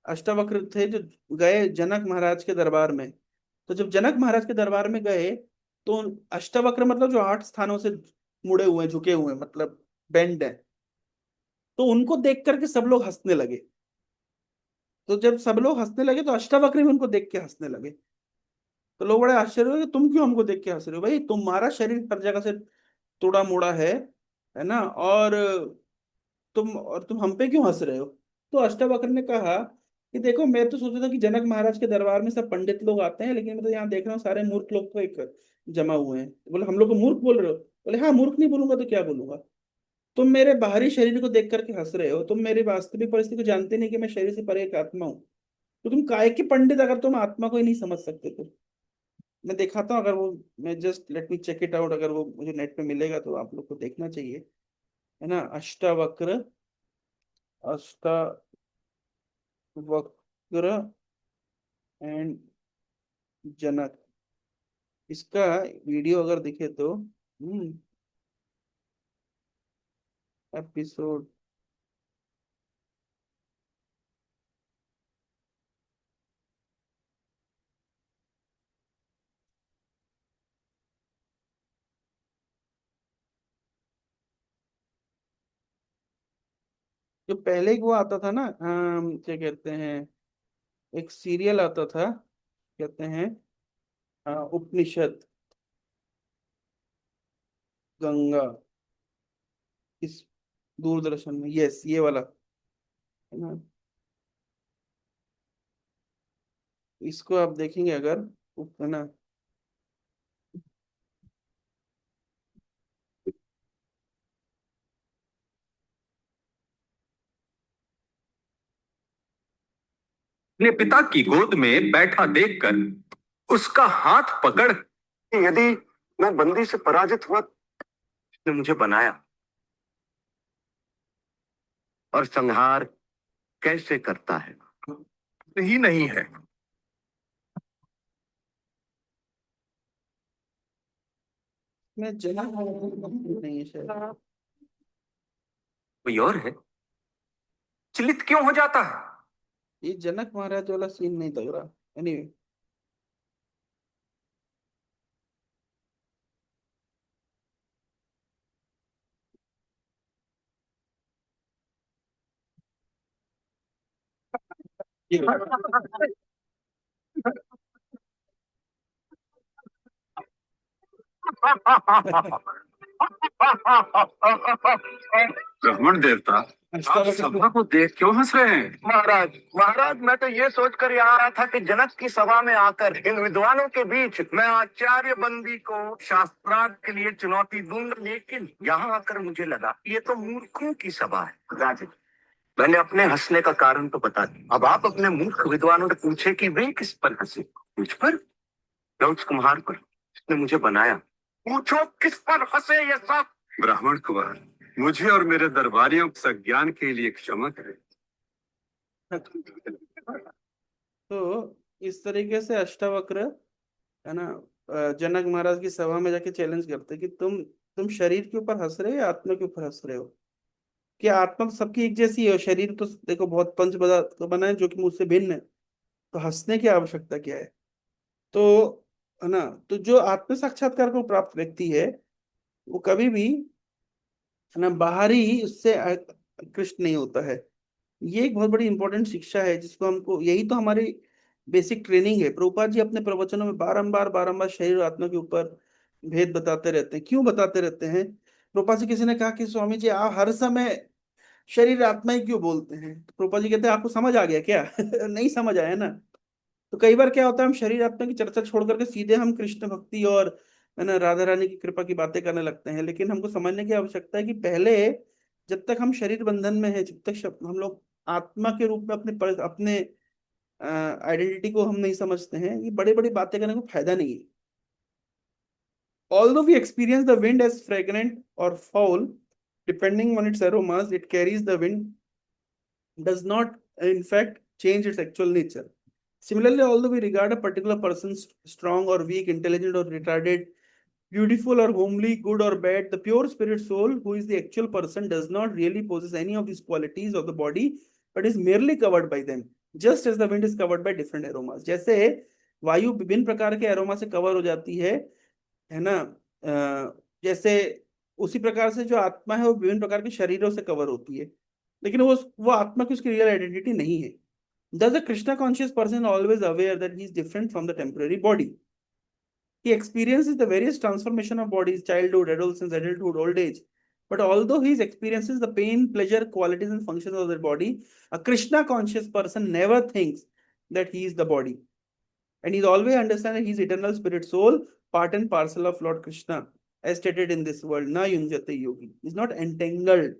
अष्टावक्र थे जो गए जनक महाराज के दरबार में। तो जब जनक महाराज के दरबार में गए, तो अष्टावक्र मतलब जो 8 स्थानों से मुड़े हुए हैं, झुके हुए हैं, मतलब बेंड है, तो उनको देख करके सब लोग हंसने लगे। तो जब सब लोग हंसने लगे तो अष्टावक्र भी उनको देख के हंसने लगे। तो लोग बड़े आश्चर्य हुए कि तुम क्यों हमको देख के हंस रहे हो? भाई, तुम्हारा शरीर हर जगह से तोड़ा मोड़ा है ना, और तुम हम पे क्यों हंस रहे हो? तो अष्टावक्र ने कहा कि देखो, मैं तो सोचा था कि जनक महाराज के दरबार में सब पंडित लोग आते हैं, लेकिन मैं तो यहाँ देख रहा हूँ सारे मूर्ख लोग को एक जमा हुए हैं। बोले, हम लोग को मूर्ख बोल रहे हो? बोले, हाँ, मूर्ख नहीं बोलूंगा तो क्या बोलूंगा। तुम मेरे बाहरी शरीर को देख करके हंस रहे हो, तुम मेरी वास्तविक परिस्थिति को जानते नहीं कि मैं शरीर से परे एक आत्मा हूँ। तो तुम काय के पंडित, अगर तुम आत्मा को ही नहीं समझ सकते तो। मैं दिखाता हूँ, अगर वो, मैं just let me check it out, अगर वो मुझे नेट पे मिलेगा तो आप लोग को देखना चाहिए, है ना। अष्टावक्र, अष्टावक्र एंड जनक, इसका वीडियो अगर दिखे तो हम्म। एपिसोड। जो पहले वो आता था ना, क्या कहते हैं, एक सीरियल आता था, कहते हैं उपनिषद गंगा, इस दूरदर्शन में, यस ये वाला है ना। इसको आप देखेंगे अगर, है ना। अपने पिता की गोद में बैठा देखकर उसका हाथ पकड़, यदि मैं बंदी से पराजित हुआ, उसने मुझे बनाया और संहार कैसे करता है ही नहीं है, मैं जना नहीं है शायद। कोई और है, चिलित क्यों हो जाता है। ये जनक महाराज वाला सीन नहीं लग रहा। एनीवे। ब्राह्मण देवता, आप सभा को देख क्यों हंस रहे हैं। महाराज, महाराज, मैं तो ये सोचकर यहाँ आया था कि जनक की सभा में आकर इन विद्वानों के बीच मैं आचार्य बंदी को शास्त्रार्थ के लिए चुनौती दूंगा, लेकिन यहाँ आकर मुझे लगा ये तो मूर्खों की सभा है। राजन, मैंने अपने हंसने का कारण तो बता दिया, अब आप अपने मूर्ख विद्वानों से पूछे कि वे किस पर हंसे। मुझ पर, गौतम कुम्हार पर, इसने मुझे बनाया। पूछो किस पर हंसे ये सब। ब्राह्मण कुमार, मुझे और मेरे दरबारियों के ज्ञान के लिए क्षमा करें। तो इस तरीके से अष्टावक्र, है ना, जनक महाराज की सभा में जाके चैलेंज करते कि तुम शरीर के ऊपर हंस रहे हो या आत्मा के ऊपर हंस रहे हो। कि आत्मा तो सबकी एक जैसी है, और शरीर तो देखो बहुत पंच पदार्थ का बना है जो कि मुझसे भिन्न है। तो हंसने की आवश्यकता क्या है। तो, है ना, तो जो आत्म साक्षात्कार को प्राप्त व्यक्ति है, वो कभी भी, है ना, बाहरी उससे आकृष्ट नहीं होता है। ये एक बहुत बड़ी इंपॉर्टेंट शिक्षा है जिसको हमको, यही तो हमारी बेसिक ट्रेनिंग है। प्रभुपाद जी अपने प्रवचनों में बारंबार बारंबार शरीर और आत्मा के ऊपर भेद बताते रहते हैं। क्यों बताते रहते हैं। प्रभुपाद जी, किसी ने कहा कि स्वामी जी आप हर समय शरीर आत्मा ही क्यों बोलते हैं, तो प्रभुपाद जी कहते हैं आपको समझ आ गया क्या। नहीं समझ आया ना। तो कई बार क्या होता है, हम शरीर आत्मा की चर्चा छोड़ करके सीधे हम कृष्ण भक्ति और, है ना, राधा रानी की कृपा की बातें करने लगते हैं। लेकिन हमको समझने की आवश्यकता है कि पहले, जब तक हम शरीर बंधन में है, जब तक हम लोग आत्मा के रूप में अपने आइडेंटिटी को हम नहीं समझते हैं, ये बड़ी बड़ी बातें करने को फायदा नहीं है। Although we experience the wind as fragrant or foul, depending on its aromas it carries, the wind does not, in fact, change its actual nature. Similarly, although we regard a particular person strong or weak, intelligent or retarded, beautiful or homely, good or bad, the pure spirit soul, who is the actual person, does not really possess any of these qualities of the body, but is merely covered by them, just as the wind is covered by different aromas. जैसे वायु विभिन्न प्रकार के aroma से cover हो जाती है ना, जैसे उसी प्रकार से जो आत्मा है वो विभिन्न प्रकार के शरीरों से कवर होती है, लेकिन वो आत्मा की उसकी रियल आइडेंटिटी नहीं है। Thus, a Krishna conscious person is always aware that he is different from the temporary body. He experiences the various transformation of bodies, childhood, adolescence, adulthood, old age. But although he experiences the pain, pleasure, qualities, and functions of the body, a Krishna conscious person never thinks that he is the body. And he's always understanding his eternal spirit soul, part and parcel of Lord Krishna, as stated in this world. Na yunjate yogi. He's not entangled.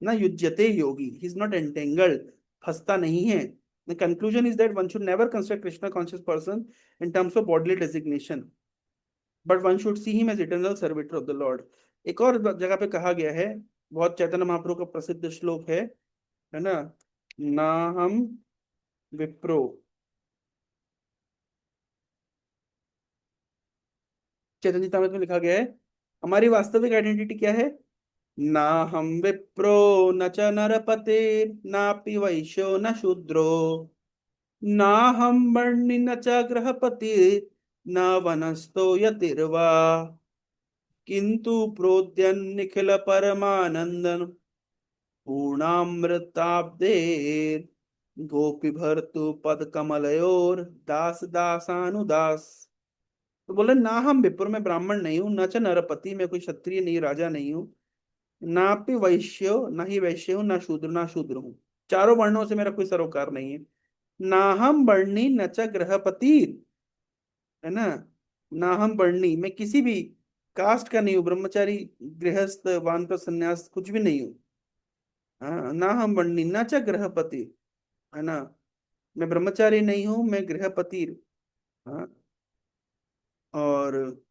Na yujyate yogi. He's not entangled. फंसता नहीं है. The conclusion is that one should never consider Krishna conscious person in terms of bodily designation, but one should see him as eternal servitor of the Lord. एक और जगह पे कहा गया है, बहुत चैतन्य महाप्रभु का प्रसिद्ध श्लोक है ना, ना हम विप्रो, चैतन्य चरितामृत में लिखा गया है हमारी वास्तविक आइडेंटिटी क्या है? ना हम विप्रो न च नरपतिर् नापि वैश्यो न शूद्रो ना हम वर्णि न च गृहपति न वनस्थो यतिर्वा किंतु प्रोद्यन निखिल परमानंदन पूर्णामृताब्देर गोपी भर्तु पद कमलयोर दास दासानुदास। तो बोले ना हम विप्र में ब्राह्मण नहीं हूं, न च नरपति में कोई क्षत्रिय नहीं, राजा नहीं हूं, ना भी वैश्य, ना ही वैश्य हूं, ना शूद्र, ना शूद्र हूं। चारों वर्णों से मेरा कोई सरोकार नहीं है। ना हम वर्णी न च गृहपति, है ना हम वर्णी, मैं किसी भी कास्ट का नहीं हूँ, ब्रह्मचारी गृहस्थ वानप्रस्थ संन्यास कुछ भी नहीं हूँ। हाँ, ना हम वर्णी न च गृहपति, है ना, मैं ब्रह्मचारी नहीं हूँ, मैं गृहपति। हाँ, और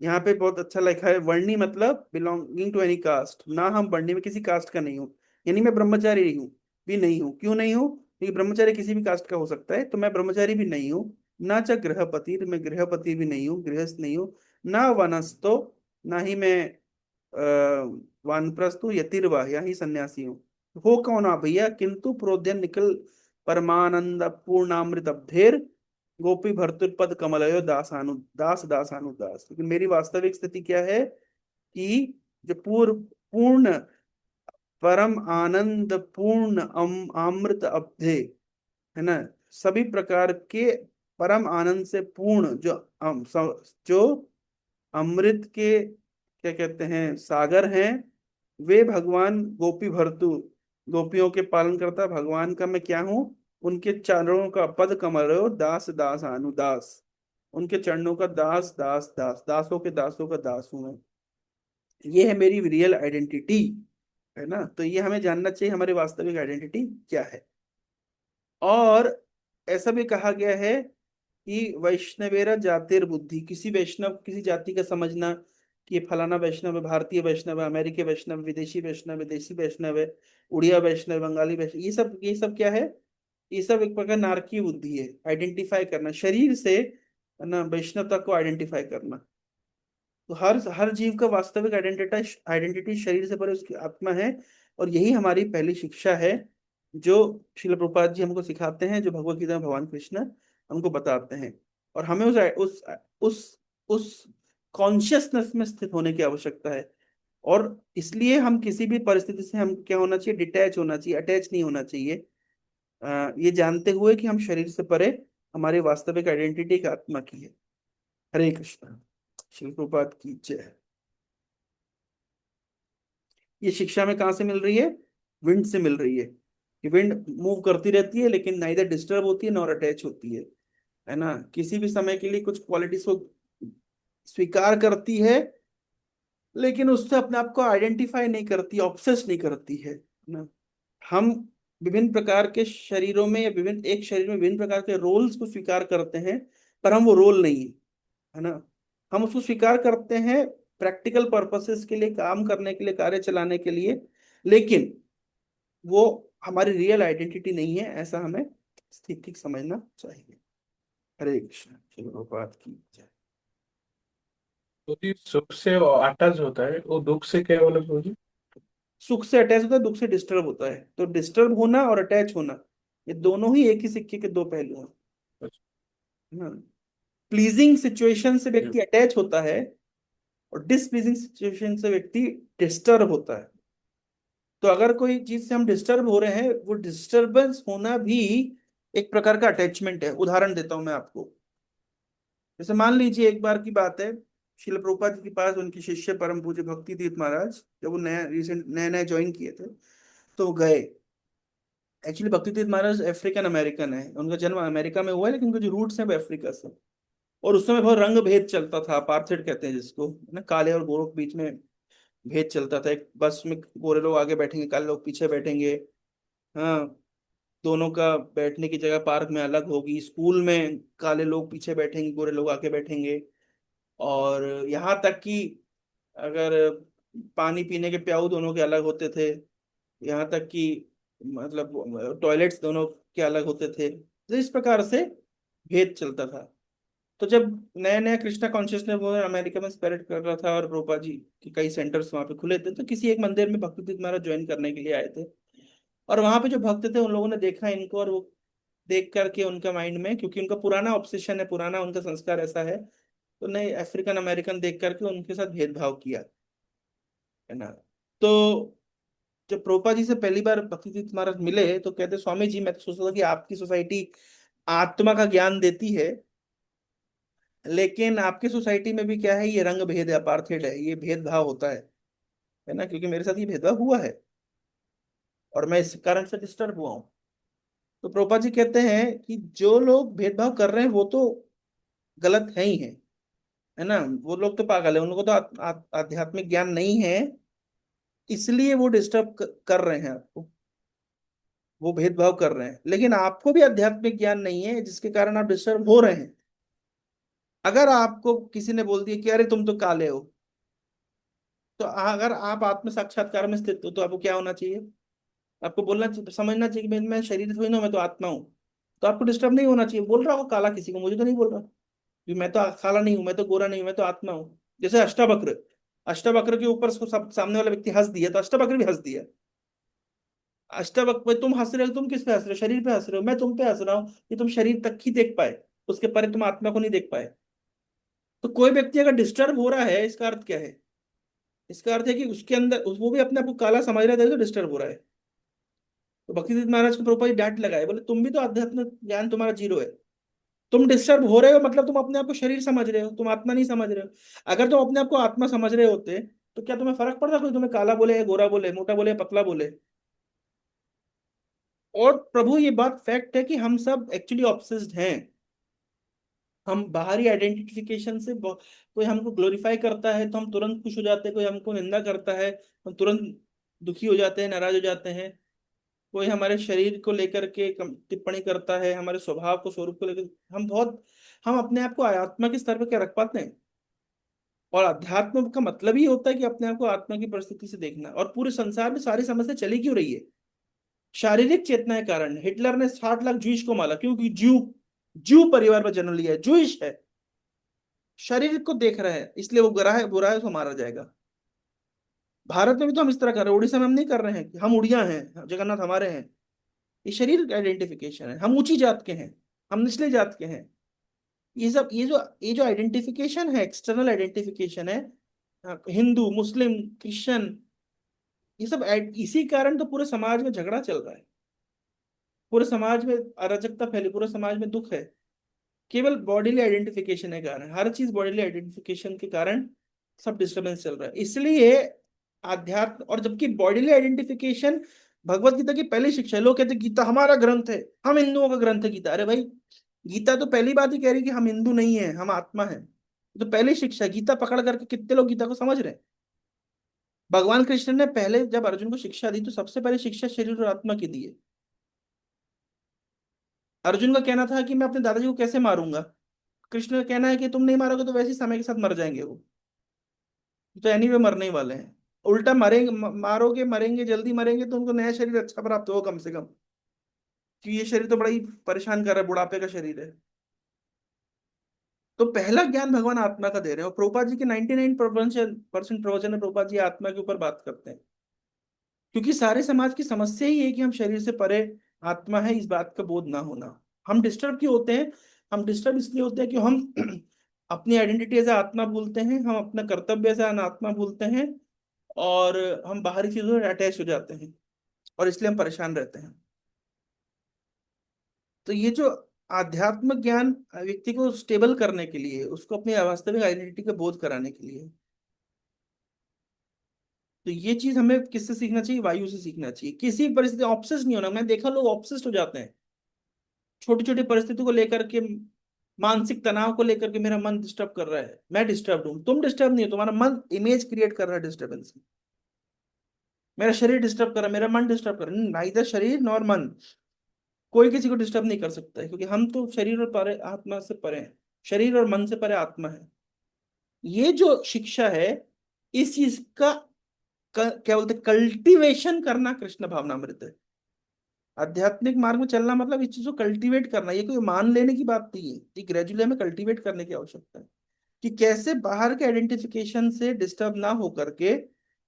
यहाँ पे बहुत अच्छा लिखा है, वर्णी मतलब बिलोंगिंग टू एनी कास्ट, ना हम वर्णी में किसी कास्ट का नहीं हूँ, यानी मैं ब्रह्मचारी हूँ भी नहीं हूँ। क्यों नहीं हूँ? क्योंकि ब्रह्मचारी किसी भी कास्ट का हो सकता है, तो मैं ब्रह्मचारी भी नहीं हूँ। ना च गृहपति, मैं गृहपति भी नहीं हूँ, गृहस्थ नहीं हूँ। ना वनस्तो, ना ही मैं वानप्रस्थ हूँ, यतिर्वा या ही सन्यासी हूँ। हो कौन आप भैया? किंतु प्रोद्यन निखिल परमानंद पूर्णामृत अब्धेर गोपी भर्तुपद कमलयो दासानु दास। लेकिन मेरी वास्तविक स्थिति क्या है कि जो पूर्ण परम आनंद पूर्ण अमृत अब्धे, है ना, सभी प्रकार के परम आनंद से पूर्ण जो जो अमृत के क्या कहते हैं सागर हैं, वे भगवान गोपी भर्तु, गोपियों के पालन करता भगवान का मैं क्या हूँ? उनके चरणों का पद कमल हो, दास दास अनुदास, उनके चरणों का दास दास दास, दासों का दास हूं मैं। ये है मेरी रियल आइडेंटिटी, है ना। तो ये हमें जानना चाहिए हमारी वास्तविक आइडेंटिटी क्या है। और ऐसा भी कहा गया है कि वैष्णवेरा जातिर बुद्धि, किसी वैष्णव किसी जाति का समझना कि ये फलाना वैष्णव है, भारतीय वैष्णव है, अमेरिकी वैष्णव, विदेशी वैष्णव, विदेशी वैष्णव है, उड़िया वैष्णव, बंगाली वैष्णव, ये सब क्या है? ये सब एक प्रकार नारकीय बुद्धि है, आइडेंटिफाई करना शरीर से, है ना, वैष्णवता को आइडेंटिफाई करना। तो हर हर जीव का वास्तविक आइडेंटिटी आइडेंटिटी शरीर से परे उसकी आत्मा है। और यही हमारी पहली शिक्षा है जो श्रील प्रभुपाद जी हमको सिखाते हैं, जो भगवत गीता में भगवान कृष्ण हमको बताते हैं। और हमें उस उस कॉन्शियसनेस में स्थित होने की आवश्यकता है। और इसलिए हम किसी भी परिस्थिति से हम क्या होना चाहिए? डिटैच होना चाहिए, अटैच नहीं होना चाहिए। ये जानते हुए कि हम शरीर से परे हमारी वास्तविक आइडेंटिटी एक आत्मा की है। हरे कृष्ण। श्री प्रभुपाद की जय। ये शिक्षा में कहाँ से मिल रही है? विंड से मिल रही है कि विंड मूव करती रहती है लेकिन ना इधर डिस्टर्ब होती है ना और अटैच होती है ना। किसी भी समय के लिए कुछ क्वालिटीज को स्वीकार करती है लेकिन उससे अपने आप को आइडेंटिफाई नहीं करती, ऑब्सेस नहीं करती है ना। हम विभिन्न प्रकार के शरीरों में या विभिन्न एक शरीर में विभिन्न प्रकार के रोल्स को स्वीकार करते हैं, पर हम वो रोल नहीं है ना। हम उसको स्वीकार करते हैं प्रैक्टिकल पर्पसेस के लिए, काम करने के लिए, कार्य चलाने के लिए, लेकिन वो हमारी रियल आइडेंटिटी नहीं है, ऐसा हमें स्थिति समझना चाहिए। हरे कृष्ण। श्री प्रभुपाद की जय। यदि सुख से अटैच होता है वो दुख से क्या बोले प्रभु जी? सुख से अटैच होता है, दुख से डिस्टर्ब होता है। तो डिस्टर्ब होना और अटैच होना, ये दोनों ही एक ही सिक्के के दो पहलू हैं, है ना। प्लीजिंग सिचुएशन से व्यक्ति अटैच होता है और डिसप्लीजिंग सिचुएशन से व्यक्ति डिस्टर्ब होता है। तो अगर कोई चीज से हम डिस्टर्ब हो रहे हैं, वो डिस्टरबेंस होना भी एक प्रकार का अटैचमेंट है। उदाहरण देता हूं मैं आपको। जैसे मान लीजिए एक बार की बात है, शिल प्रभुपाद जी के पास उनके शिष्य परम पूज्य भक्ति तीर्थ महाराज, जब वो नए नए ज्वाइन किए थे, तो वो गए। एक्चुअली भक्ति तीर्थ महाराज अफ्रीकन अमेरिकन है, उनका जन्म अमेरिका में हुआ है लेकिन उनके जो रूट्स हैं वो अफ्रीका से। और उस समय बहुत रंग भेद चलता था, अपार्थाइड कहते हैं जिसको, है ना, काले और गोरों के बीच में भेद चलता था। एक बस में गोरे लोग आगे बैठेंगे, काले लोग पीछे बैठेंगे। हाँ, दोनों का बैठने की जगह पार्क में अलग होगी। स्कूल में काले लोग पीछे बैठेंगे, गोरे लोग आगे बैठेंगे। और यहाँ तक कि अगर पानी पीने के प्याऊ दोनों के अलग होते थे, यहाँ तक कि मतलब टॉयलेट्स दोनों के अलग होते थे। तो इस प्रकार से भेद चलता था। तो जब नया नया कृष्णा कॉन्शियसनेस मूवमेंट अमेरिका में स्प्रेड कर रहा था और रूपा जी के कई सेंटर्स वहां पे खुले थे, तो किसी एक मंदिर में भक्ति तीर्थ महाराज ज्वाइन करने के लिए आए थे। और वहां पे जो भक्त थे उन लोगों ने देखा इनको, और वो देख करके उनका माइंड में, क्योंकि उनका पुराना ऑब्सेशन है, पुराना उनका संस्कार ऐसा है, तो नहीं अफ्रीकन अमेरिकन देख करके उनके साथ भेदभाव किया, है ना। तो जब प्रोपा जी से पहली बार भक्ति तीर्थ महाराज मिले तो कहते, स्वामी जी मैं तो सोचता था कि आपकी सोसाइटी आत्मा का ज्ञान देती है, लेकिन आपकी सोसाइटी में भी क्या है, ये रंग भेद है, अपार्थेड है, ये भेदभाव होता है ना, क्योंकि मेरे साथ ये भेदभाव हुआ है और मैं इस कारण से डिस्टर्ब हुआ हूँ। तो प्रोपा जी कहते हैं कि जो लोग भेदभाव कर रहे हैं वो तो गलत है ही है ना, वो लोग तो पागल है, उन लोगों को तो आध्यात्मिक ज्ञान नहीं है, इसलिए वो डिस्टर्ब कर रहे हैं आपको, वो भेदभाव कर रहे हैं, लेकिन आपको भी आध्यात्मिक ज्ञान नहीं है जिसके कारण आप डिस्टर्ब हो रहे हैं। अगर आपको किसी ने बोल दिया कि अरे तुम तो काले हो, तो अगर आप आत्म साक्षात्कार में स्थित हो तो आपको क्या होना चाहिए, आपको बोलना समझना चाहिए कि मैं शरीर थोड़ी ना हूं, मैं तो आत्मा हूँ। तो आपको डिस्टर्ब नहीं होना चाहिए, बोल रहा हो काला किसी को, मुझे तो नहीं बोल रहा कि मैं तो काला नहीं हूं, मैं तो गोरा नहीं हूं, मैं तो आत्मा हूँ। जैसे अष्टावक्र, अष्टावक्र के ऊपर उसको सामने वाला व्यक्ति हंस दिया तो अष्टावक्र भी हंस दिया। अष्टावक्र, तुम हंस रहे हो, तुम किस पे हंस रहे हो, शरीर पे हंस रहे हो, मैं तुम पे हंस रहा हूँ कि तुम शरीर तक ही देख पाए, उसके परे तुम आत्मा को नहीं देख पाए। तो कोई व्यक्ति अगर डिस्टर्ब हो रहा है, इसका अर्थ क्या है, इसका अर्थ है कि उसके अंदर वो भी अपने आप को काला समझ रहा है तो डिस्टर्ब हो रहा है। तो भक्तिसिद्ध महाराज को प्रभुपाद जी डांट लगाए, बोले तुम भी तो अध्यात्म ज्ञान तुम्हारा जीरो है, तुम डिस्टर्ब हो रहे हो, मतलब तुम अपने आप को शरीर समझ रहे हो, तुम आत्मा नहीं समझ रहे हो। अगर तुम अपने आप को आत्मा समझ रहे होते तो क्या तुम्हें फर्क पड़ता कोई तुम्हें काला बोले, गोरा बोले, मोटा बोले, पतला बोले। और प्रभु ये बात फैक्ट है कि हम सब एक्चुअली ऑब्सेस्ड हैं। हम बाहरी आइडेंटिफिकेशन से कोई हमको ग्लोरीफाई करता है तो हम तुरंत खुश हो जाते हैं, कोई हमको निंदा करता है हम तुरंत दुखी हो जाते हैं, नाराज हो जाते हैं। कोई हमारे शरीर को लेकर के टिप्पणी करता है, हमारे स्वभाव को, स्वरूप को लेकर हम अपने आप को आत्मा के स्तर पर क्या रख पाते हैं। और अध्यात्म का मतलब ही होता है कि अपने आप को आत्मा की परिस्थिति से देखना। और पूरे संसार में सारी समस्या चली क्यों रही है, शारीरिक चेतना के कारण। हिटलर ने 60 लाख जूइश को मारा, क्योंकि जू जू परिवार में जन्म लिया है, जूइश है, शरीर को देख रहा है, इसलिए वो गरा है, बुरा है, उसको मारा जाएगा। भारत में भी तो हम इस तरह कर रहे हैं, उड़ीसा में हम नहीं कर रहे हैं कि हम उड़िया हैं, जगन्नाथ हमारे हैं। ये शरीर आइडेंटिफिकेशन है, हम ऊंची जात के हैं, हम निचले जात के हैं। ये सब ये जो आइडेंटिफिकेशन है, एक्सटर्नल आइडेंटिफिकेशन है, हिंदू मुस्लिम क्रिश्चियन, ये सब इसी कारण तो पूरे समाज में झगड़ा चल रहा है, पूरे समाज में अराजकता फैली, पूरे समाज में दुख है, केवल बॉडीली आइडेंटिफिकेशन के कारण। हर चीज बॉडीली आइडेंटिफिकेशन के कारण सब डिस्टरबेंस चल रहा है, इसलिए आध्यात्म। और जबकि बॉडीली आइडेंटिफिकेशन भगवत गीता की पहली शिक्षा है। लोग कहते हैं गीता हमारा ग्रंथ है, हम हिंदुओं का ग्रंथ है गीता। अरे भाई, गीता तो पहली बात ही कह रही है कि हम हिंदू नहीं है, हम आत्मा है। तो पहली शिक्षा, गीता पकड़ करके कितने लोग गीता को समझ रहे हैं। भगवान कृष्ण ने पहले जब अर्जुन को शिक्षा दी तो सबसे पहले शिक्षा शरीर और आत्मा की दी है। अर्जुन का कहना था कि मैं अपने दादाजी को कैसे मारूंगा, कृष्ण का कहना है कि तुम नहीं मारोगे तो वैसे ही समय के साथ मर जाएंगे वो, तो एनीवे मरने ही वाले हैं। उल्टा मरेंगे, मारोगे, मरेंगे, जल्दी मरेंगे तो उनको नया शरीर अच्छा प्राप्त हो कम से कम, कि ये शरीर तो बड़ा ही परेशान कर रहा है, बुढ़ापे का शरीर है। तो पहला ज्ञान भगवान आत्मा का दे रहे हैं। और प्रभुपाद जी के 99% प्रवचन है, प्रभुपाद जी आत्मा के ऊपर बात करते हैं, क्योंकि सारे समाज की समस्या ही है कि हम शरीर से परे आत्मा है, इस बात का बोध ना होना। हम डिस्टर्ब क्यों होते हैं, हम डिस्टर्ब इसलिए होते हैं कि हम अपनी आइडेंटिटी एज आत्मा भूलते हैं, हम अपना कर्तव्य एज अनात्मा भूलते हैं, और हम बाहरी चीजों से अटैच हो जाते हैं, और इसलिए हम परेशान रहते हैं। तो ये जो आध्यात्म ज्ञान व्यक्ति को स्टेबल करने के लिए, उसको अपनी वास्तविक आइडेंटिटी का बोध कराने के लिए, तो ये चीज हमें किससे सीखना चाहिए, वायु से सीखना चाहिए। किसी परिस्थिति ऑब्सेस नहीं होना। मैं देखा लोग ऑब्सेस्ड हो जाते हैं छोटी छोटी परिस्थिति को लेकर के, मानसिक तनाव को लेकर के, मेरा मन डिस्टर्ब कर रहा है, मैं डिस्टर्ब हूं। तुम डिस्टर्ब नहीं हो, तुम्हारा मन इमेज क्रिएट कर रहा है डिस्टर्बेंस। मेरा शरीर डिस्टर्ब कर रहा है, मेरा मन डिस्टर्ब कर रहा है, नाइदर शरीर नॉर मन, कोई किसी को डिस्टर्ब नहीं कर सकता है, क्योंकि हम तो शरीर और परे आत्मा से परे हैं, शरीर और मन से परे आत्मा है। ये जो शिक्षा है, इस चीज का क्या बोलते, कल्टीवेशन करना कृष्ण भावनामृत है। आध्यात्मिक मार्ग में चलना मतलब इस चीज को कल्टीवेट करना, ये कोई मान लेने की बात नहीं है, ये ग्रेजुअली हमें कल्टीवेट करने की आवश्यकता है कि कैसे बाहर के आइडेंटिफिकेशन से डिस्टर्ब ना हो करके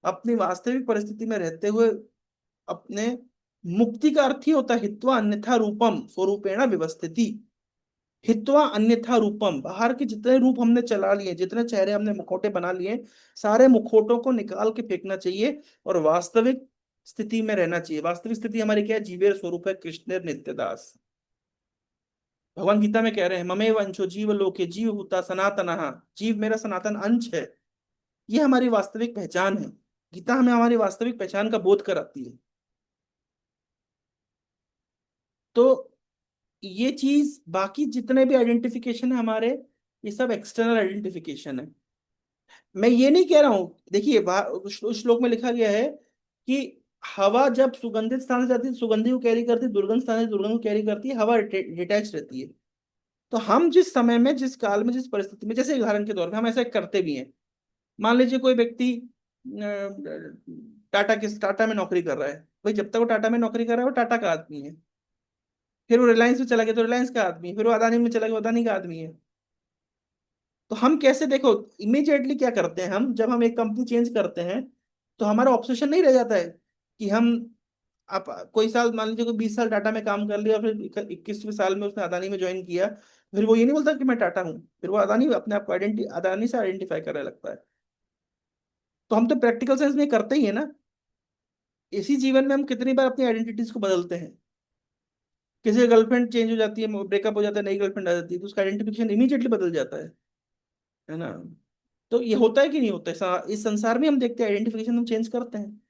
अपनी वास्तविक परिस्थिति में रहते हुए अपने, मुक्ति का अर्थ ही होता है हित्वा अन्यथा रूपम स्वरूपेण व्यवस्थिति। हित्वा अन्यथा रूपम, बाहर के जितने रूप हमने चला लिए, जितने चेहरे हमने मुखौटे बना लिए, सारे मुखौटों को निकाल के फेंकना चाहिए और वास्तविक स्थिति में रहना चाहिए। वास्तविक स्थिति हमारी क्या है? जीवेर स्वरूप है कृष्णेर नित्यदास। भगवान गीता में कह रहे हैं ममेव अंशो जीव लोके जीव भूता सनातनः, जीव मेरा सनातन अंश है। ये हमारी वास्तविक पहचान है। गीता हमें हमारी वास्तविक पहचान का बोध कराती है। तो ये चीज, बाकी जितने भी आइडेंटिफिकेशन है हमारे, ये सब एक्सटर्नल आइडेंटिफिकेशन है। मैं ये नहीं कह रहा हूं, देखिए उस श्लोक में लिखा गया है कि हवा जब सुगंधित स्थान से जाती है सुगंधि को कैरी करती है, दुर्गंध स्थान से दुर्गंध को कैरी करती है, हवा डिटैच रहती है। तो हम जिस समय में, जिस काल में, जिस परिस्थिति में, जैसे उदाहरण के तौर पे हम ऐसा करते भी हैं। मान लीजिए कोई व्यक्ति टाटा में नौकरी कर रहा है, भाई जब तक वो टाटा में नौकरी कर रहा है वो टाटा का आदमी है। फिर वो रिलायंस में चला गया तो रिलायंस का आदमी है, फिर वो अदानी में चला गया वो अदानी का आदमी है। तो हम कैसे, देखो इमीडिएटली क्या करते हैं हम, जब हम एक कंपनी चेंज करते हैं तो हमारा ऑब्सेशन नहीं रह जाता है कि हम, आप कोई साल मान लीजिए कोई 20 साल टाटा में काम कर लिया, फिर 21वें साल में उसने अदानी में ज्वाइन किया, फिर वो ये नहीं बोलता कि मैं टाटा हूँ, फिर वो अदानी अपने आप को अदानी से आइडेंटिफाई करने लगता है। तो हम तो प्रैक्टिकल सेंस में करते ही है ना। इसी जीवन में हम कितनी बार अपनी आइडेंटिटीज को बदलते हैं। किसी का गर्लफ्रेंड चेंज हो जाती है, ब्रेकअप हो जाता है, नई गर्लफ्रेंड आ जाती है, तो उसका आइडेंटिफिकेशन इमीडिएटली बदल जाता है ना। तो ये होता है कि नहीं होता है? इस संसार में हम देखते हैं आइडेंटिफिकेशन हम चेंज करते हैं,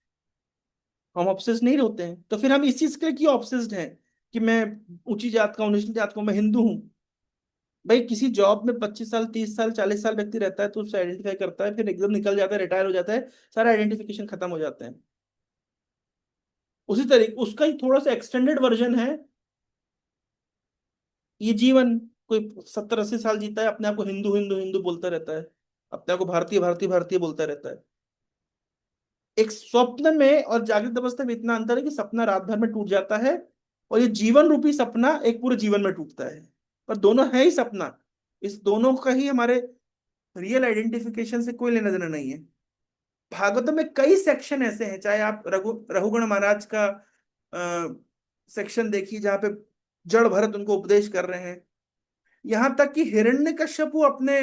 हम ऑब्सेस्ड नहीं होते हैं। तो फिर हम इस चीज के क्यों ऑब्सेस्ड हैं कि मैं ऊंची जात का हूँ, निचली जात का हूँ, मैं हिंदू हूँ? भाई किसी जॉब में 25 साल, 30 साल, 40 साल व्यक्ति रहता है तो उससे आइडेंटिफाई करता है, फिर एकदम निकल जाता है, रिटायर हो जाता है, सारा आइडेंटिफिकेशन खत्म हो जाते हैं। उसी तरीके उसका ही थोड़ा सा एक्सटेंडेड वर्जन है ये जीवन। कोई 70-80 साल जीता है, अपने आप को हिंदू हिंदू हिंदू बोलता रहता है, अपने आप को भारतीय भारतीय भारतीय बोलता रहता है। एक स्वप्न में और जागृत अवस्था में इतना अंतर है कि सपना रात भर में टूट जाता है, और ये जीवन रूपी सपना एक पूरे जीवन में टूटता है। पर दोनों है ही सपना, इस दोनों का ही हमारे रियल आइडेंटिफिकेशन से कोई लेना देना नहीं है। भागवतम में कई सेक्शन ऐसे हैं, चाहे आप रघुगण महाराज का सेक्शन देखिए जहाँ पे जड़ भरत उनको उपदेश कर रहे हैं, यहाँ तक कि हिरण्यकश्यपु अपने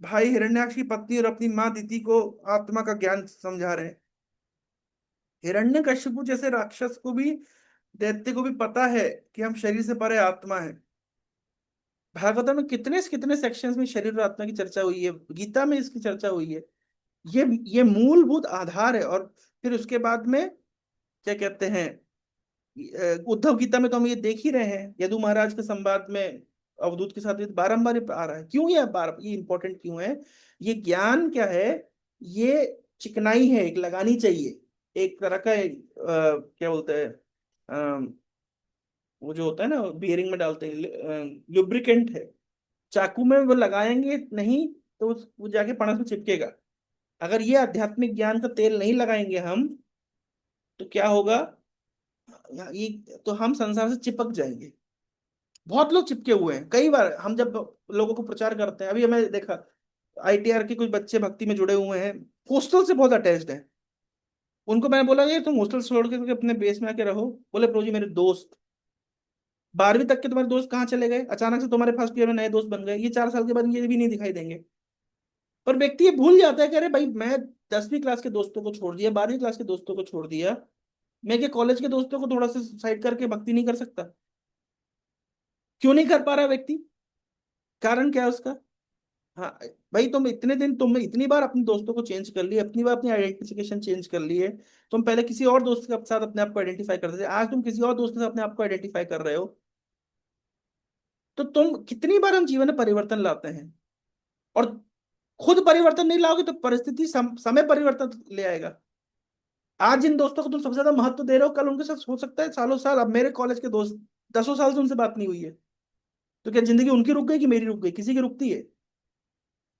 भाई हिरण्याक्ष की पत्नी और अपनी माँ दिति को आत्मा का ज्ञान समझा रहे हैं। हिरण्यकश्यपु जैसे राक्षस को भी, दैत्य को भी पता है कि हम शरीर से परे आत्मा है। भागवत में कितने से कितने सेक्शंस में शरीर और आत्मा की चर्चा हुई है, गीता में इसकी चर्चा हुई है। ये मूलभूत आधार है। और फिर उसके बाद में क्या कहते हैं, उद्धव गीता में तो हम ये देख ही रहे हैं, यदु महाराज के संवाद में अवधूत के साथ ये बारंबार आ रहा है। क्यों ये बार ये इंपॉर्टेंट क्यों है? ये ज्ञान क्या है? ये चिकनाई है, एक लगानी चाहिए, एक तरह का क्या बोलते हैं, वो जो होता है ना बियरिंग में डालते हैं, लुब्रिकेंट है। चाकू में वो लगाएंगे नहीं तो वो जाके पणस में चिपकेगा। अगर ये आध्यात्मिक ज्ञान का तेल नहीं लगाएंगे हम, तो क्या होगा? ये तो हम संसार से चिपक जाएंगे। बहुत लोग चिपके हुए हैं। कई बार हम जब लोगों को प्रचार करते हैं, अभी हमें देखा आईटीआर के कुछ बच्चे भक्ति में जुड़े हुए हैं, हॉस्टल से बहुत अटैच्ड हैं। उनको मैंने बोला ये तुम हॉस्टल छोड़ के अपने बेस में आके रहो। बोले प्रभु जी मेरे दोस्त 12वीं तक के तुम्हारे दोस्त कहाँ चले गए? अचानक से तुम्हारे फर्स्ट ईयर में नए दोस्त बन गए, ये 4 साल के बाद ये भी नहीं दिखाई देंगे। पर व्यक्ति ये भूल जाता है कि अरे भाई मैं 10वीं क्लास के दोस्तों को छोड़ दिया, 12वीं क्लास के दोस्तों को छोड़ दिया, मैं क्या कॉलेज के दोस्तों को थोड़ा सा साइड करके भक्ति नहीं कर सकता? क्यों नहीं कर पा रहा व्यक्ति? कारण क्या है उसका? हाँ भाई, तुम इतने दिन, तुमने इतनी बार अपने दोस्तों को चेंज कर लिए, अपनी बार अपनी आइडेंटिफिकेशन चेंज कर लिए। तुम पहले किसी और दोस्त के साथ अपने आप को आइडेंटिफाई करते थे, आज तुम किसी और दोस्त के साथ अपने आप को आइडेंटिफाई कर रहे हो। तो तुम कितनी बार हम जीवन में परिवर्तन लाते हैं, और खुद परिवर्तन नहीं लाओगे तो परिस्थिति समय परिवर्तन ले आएगा। आज जिन दोस्तों को तुम सबसे ज्यादा महत्व दे रहे हो, कल उनके साथ हो सकता है सालों साल, अब मेरे कॉलेज के दोस्त 10 साल से उनसे बात नहीं हुई है, तो क्या जिंदगी उनकी रुक गई कि मेरी रुक गई? किसी की रुकती है?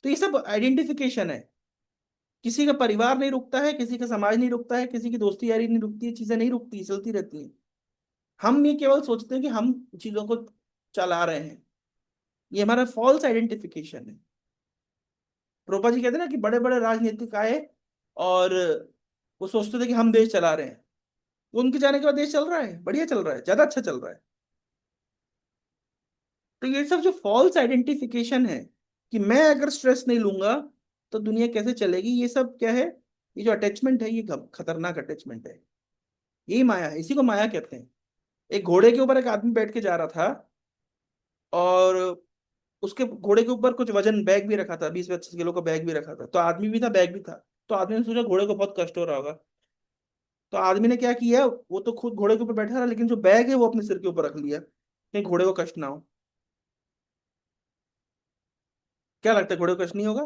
तो ये सब आइडेंटिफिकेशन है। किसी का परिवार नहीं रुकता है, किसी का समाज नहीं रुकता है, किसी की दोस्ती यारी नहीं रुकती है, चीजें नहीं रुकती, चलती रहती हैं। हम ये केवल सोचते हैं कि हम चीजों को चला रहे हैं, ये हमारा फॉल्स आइडेंटिफिकेशन है। प्रोपा जी कहते हैं ना कि बड़े बड़े राजनीतिक आए और वो सोचते थे कि हम देश चला रहे हैं, उनके जाने के बाद देश चल रहा है, बढ़िया चल रहा है, ज्यादा अच्छा चल रहा है। तो ये सब जो फॉल्स आइडेंटिफिकेशन है कि मैं अगर स्ट्रेस नहीं लूंगा तो दुनिया कैसे चलेगी, ये सब क्या है, ये जो अटैचमेंट है ये खतरनाक अटैचमेंट है। यही माया है, इसी को माया कहते हैं। एक घोड़े के ऊपर एक आदमी बैठ के जा रहा था, और उसके घोड़े के ऊपर कुछ वजन बैग भी रखा था, 20-25 किलो का बैग भी रखा था, तो आदमी भी था, बैग भी था। तो आदमी ने सोचा घोड़े को बहुत कष्ट हो रहा होगा, तो आदमी ने क्या किया, वो तो खुद घोड़े के ऊपर बैठा रहा, लेकिन जो बैग है वो अपने सिर के ऊपर रख लिया, कहीं घोड़े को कष्ट ना हो। क्या लगता है, घोड़े को कष्ट नहीं होगा?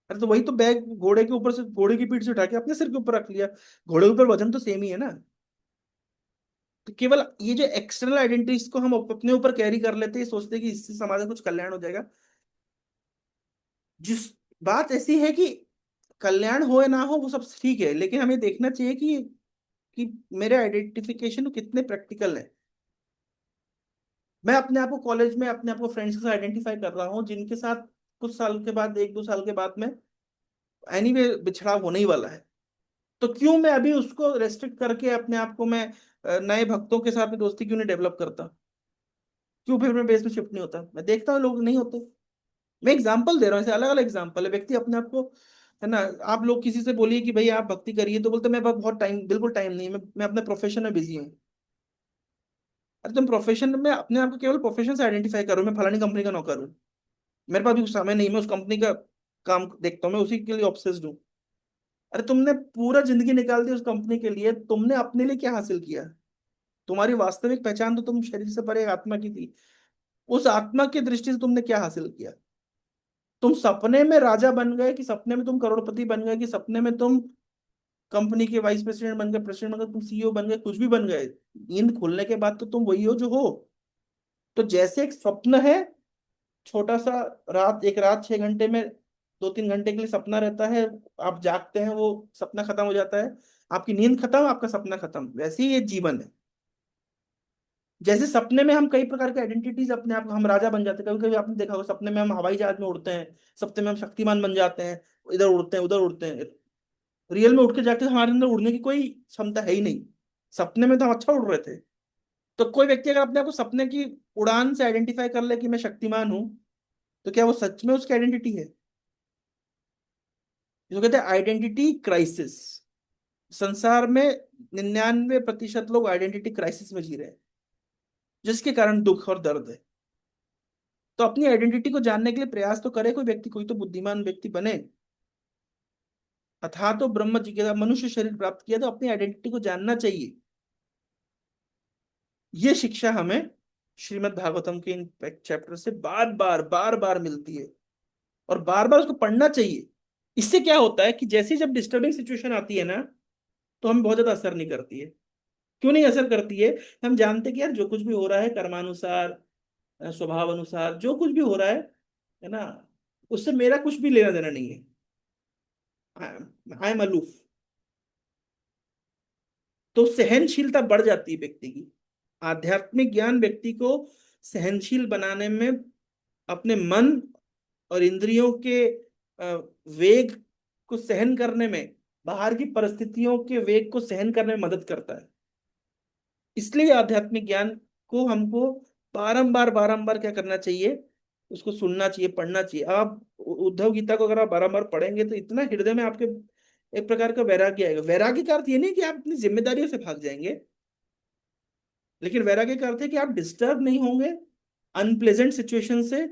अरे तो वही तो बैग घोड़े के ऊपर से, घोड़े की पीठ से उठा के अपने सिर के ऊपर रख लिया, घोड़े के ऊपर वजन तो सेम ही है ना। तो केवल ये जो एक्सटर्नल आइडेंटिटीज को हम अपने ऊपर कैरी कर लेते हैं, सोचते हैं कि इससे समाज में कुछ कल्याण हो जाएगा। जिस बात ऐसी है कि कल्याण हो या ना हो वो सब ठीक है, लेकिन हमें देखना चाहिए कि मेरे आइडेंटिफिकेशन कितने प्रैक्टिकल है। मैं अपने आप को कॉलेज में अपने आप को फ्रेंड्स के साथ आइडेंटिफाई कर रहा हूँ, जिनके साथ कुछ साल के बाद, 1-2 साल के बाद में एनीवे बिछड़ा होने ही वाला है। तो क्यों मैं अभी उसको रेस्ट्रिक्ट करके अपने आप को मैं नए भक्तों के साथ में दोस्ती क्यों नहीं डेवलप करता? क्यों फिर मैं बेस में शिफ्ट नहीं होता? मैं देखता हूँ लोग नहीं होते। मैं एग्जांपल दे रहा हूँ, ऐसे अलग अलग एग्जांपल है। व्यक्ति अपने आप को, है ना, आप लोग किसी से बोलिए कि भाई आप भक्ति करिए, तो बोलते मैं पास बहुत टाइम, बिल्कुल टाइम नहीं है, मैं अपने प्रोफेशन में बिजी हूँ। अरे तुम प्रोफेशन में अपने आप को केवल प्रोफेशन से आइडेंटिफाई करो, मैं फलानी कंपनी का नौकर हूँ, मेरे पास भी कुछ समय नहीं, मैं उस कंपनी का काम देखता हूँ, मैं उसी के लिए ऑब्सेस्ड हूँ। अरे तुमने पूरा जिंदगी निकाल दी उस कंपनी के लिए, तुमने अपने लिए क्या हासिल किया? तुम्हारी वास्तविक पहचान तो तुम शरीर से परे एक आत्मा की थी। उस आत्मा की दृष्टि से तुमने क्या हासिल किया? तुम सपने में राजा बन गए, कि सपने में तुम करोड़पति बन गए, कि सपने में तुम कंपनी के वाइस प्रेसिडेंट बन गए, प्रेसिडेंट बन गए, तुम सीईओ बन गए, कुछ भी बन गए, नींद खुलने के बाद तो तुम वही हो जो हो। तो जैसे एक स्वप्न है, छोटा सा, एक रात 6 घंटे में 2-3 घंटे के लिए सपना रहता है, आप जागते हैं, वो सपना खत्म हो जाता है, आपकी नींद खत्म, आपका सपना खत्म, वैसे ही ये जीवन है। जैसे सपने में हम कई प्रकार के आइडेंटिटीज अपने आप, हम राजा बन जाते हैं, कभी कभी आपने देखा होगा सपने में हम हवाई जहाज में उड़ते हैं, सपने में हम शक्तिमान बन जाते हैं, इधर उड़ते हैं उधर उड़ते हैं। रियल में उठ के जाके हमारे अंदर उड़ने की कोई क्षमता है ही नहीं। सपने में तो हम अच्छा उड़ रहे थे। तो कोई व्यक्ति अगर अपने आप को सपने की उड़ान से आइडेंटिफाई कर ले कि मैं शक्तिमान हूं, तो क्या वो सच में उसकी आइडेंटिटी है? इसको कहते हैं आइडेंटिटी क्राइसिस। संसार में 99% लोग आइडेंटिटी क्राइसिस में जी रहे हैं, जिसके कारण दुख और दर्द है। तो अपनी आइडेंटिटी को जानने के लिए प्रयास तो करे कोई व्यक्ति, कोई तो बुद्धिमान व्यक्ति बने। अथा तो ब्रह्म जिज्ञासा, मनुष्य शरीर प्राप्त किया तो अपनी आइडेंटिटी को जानना चाहिए। ये शिक्षा हमें श्रीमद् भागवतम के इन चैप्टर से बार बार बार बार मिलती है, और बार बार उसको पढ़ना चाहिए। इससे क्या होता है कि जैसे जब डिस्टर्बिंग सिचुएशन आती है ना, तो हमें बहुत ज्यादा असर नहीं करती है। क्यों नहीं असर करती है? हम जानते कि यार जो कुछ भी हो रहा है कर्मानुसार, स्वभाव अनुसार जो कुछ भी हो रहा है ना, उससे मेरा कुछ भी लेना देना नहीं है। I am aloof. तो सहनशीलता बढ़ जाती है व्यक्ति की। आध्यात्मिक ज्ञान व्यक्ति को सहनशील बनाने में, अपने मन और इंद्रियों के वेग को सहन करने में, बाहर की परिस्थितियों के वेग को सहन करने में मदद करता है। इसलिए आध्यात्मिक ज्ञान को हमको बारंबार बारंबार क्या करना चाहिए, उसको सुनना चाहिए, पढ़ना चाहिए। आप उद्धव गीता को अगर आप बारंबार पढ़ेंगे तो इतना हृदय में आपके एक प्रकार का वैराग्य आएगा। वैराग्य का अर्थ ये नहीं कि आप अपनी जिम्मेदारियों से भाग जाएंगे, लेकिन वैराग्य का अर्थ है कि आप डिस्टर्ब नहीं होंगे अनप्लेजेंट सिचुएशन से,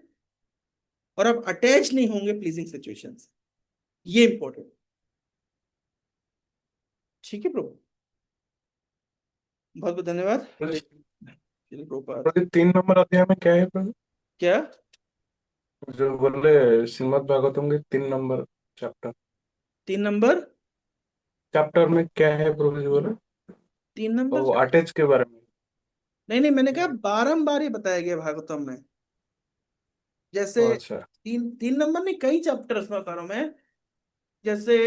और आप अटैच नहीं होंगे प्लीजिंग सिचुएशन से। ये इंपॉर्टेंट। ठीक है प्रभु, बहुत बहुत धन्यवाद। हरे श्री प्रभुपाद। प्रभु जी, 3 नंबर अध्याय में क्या है प्रभु? क्या? जो बोले श्रीमद् भागवतम के 3 नंबर चैप्टर, 3 नंबर? चैप्टर में क्या है प्रभु जी बोले? 3 नंबर? वो अटैच के बारे में। नहीं नहीं, मैंने कहा बारंबार ही बताया गया भागवतम में। जैसे अच्छा। 3 3 नंबर नहीं, कई चैप्टर्स में बता रहा हूं मैं। जैसे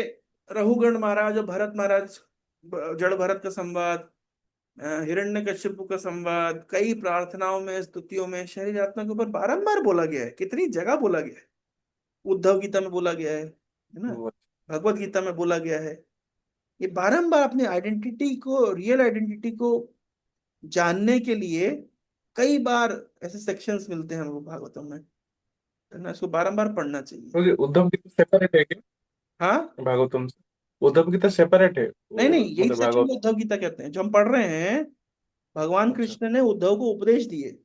रघुगण महाराज और भरत महाराज, जड़ भरत का संवाद, हिरण्यकश्यप का संवाद कई प्रार्थनाओं में, स्तुतियों में शरीर आत्मा के ऊपर बारंबार बोला गया है, कितनी जगह बोला गया है। उद्धव गीता में बोला गया है ना, वो भगवत गीता में बोला गया है। ये बारंबार अपनी आइडेंटिटी को, रियल आइडेंटिटी को जानने के लिए कई बार ऐसे सेक्शंस मिलते हैं हमको भागवतम में, है ना। इसको बारंबार पढ़ना चाहिए। तो उद्धव गीता सेपरेट है क्या हाँ, भागवतम से? उद्धव गीता सेपरेट है नहीं नहीं, वो, यही मतलब सेक्शन भागवत। को उद्धव गीता कहते हैं जो हम पढ़ रहे हैं। भगवान अच्छा। कृष्ण ने उद्धव को उपदेश दिए,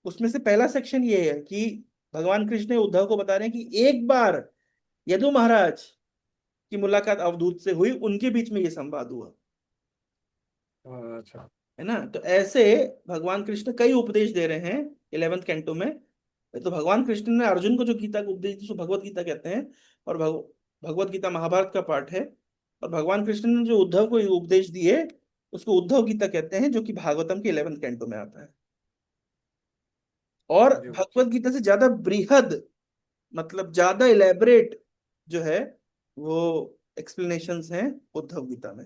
उसमें से पहला सेक्शन ये है कि भगवान कृष्ण ने उद्धव को बता रहे हैं कि एक बार यदु महाराज की मुलाकात अवधूत से हुई, उनके बीच में ये संवाद हुआ, अच्छा। है ना। तो ऐसे भगवान कृष्ण कई उपदेश दे रहे हैं 11th कैंटो में। तो भगवान कृष्ण ने अर्जुन को जो गीता का उपदेश, जिसको भगवत गीता कहते हैं, और भगवत गीता महाभारत का पाठ है। और भगवान कृष्ण ने जो उद्धव को उपदेश दिए, उसको उद्धव गीता कहते हैं, जो कि भागवतम के 11th कैंटो में आता है। और जी। भगवत गीता से ज्यादा बृहद, मतलब ज्यादा इलेबरेट जो है, वो एक्सप्लेनेशंस हैं उद्धव गीता में।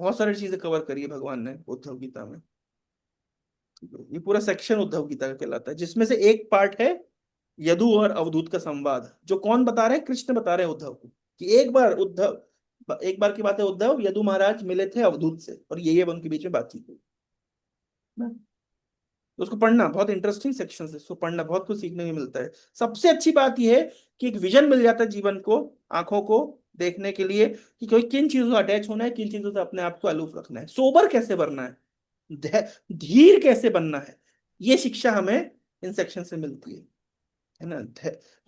बहुत सारी चीजें कवर करी है भगवान ने उद्धव गीता में। ये पूरा सेक्शन उद्धव गीता का कहलाता है, जिसमें से एक पार्ट है यदु और अवधूत का संवाद, जो कौन बता रहे हैं? कृष्ण बता रहे हैं उद्धव को कि एक बार की बात है, उद्धव यदु महाराज मिले थे अवधूत से, और ये उनके बीच में बातचीत हुई ना। तो उसको पढ़ना बहुत इंटरेस्टिंग सेक्शन है, उसको पढ़ना बहुत कुछ सीखने को मिलता है। सबसे अच्छी बात यह है कि एक विजन मिल जाता है जीवन को, आंखों को देखने के लिए, कि कोई किन चीजों से अटैच होना है, किन चीजों से अपने आप को अलूफ रखना है, सोबर कैसे बनना है, धीर कैसे बनना है। ये शिक्षा हमें इन सेक्शन से मिलती है ना।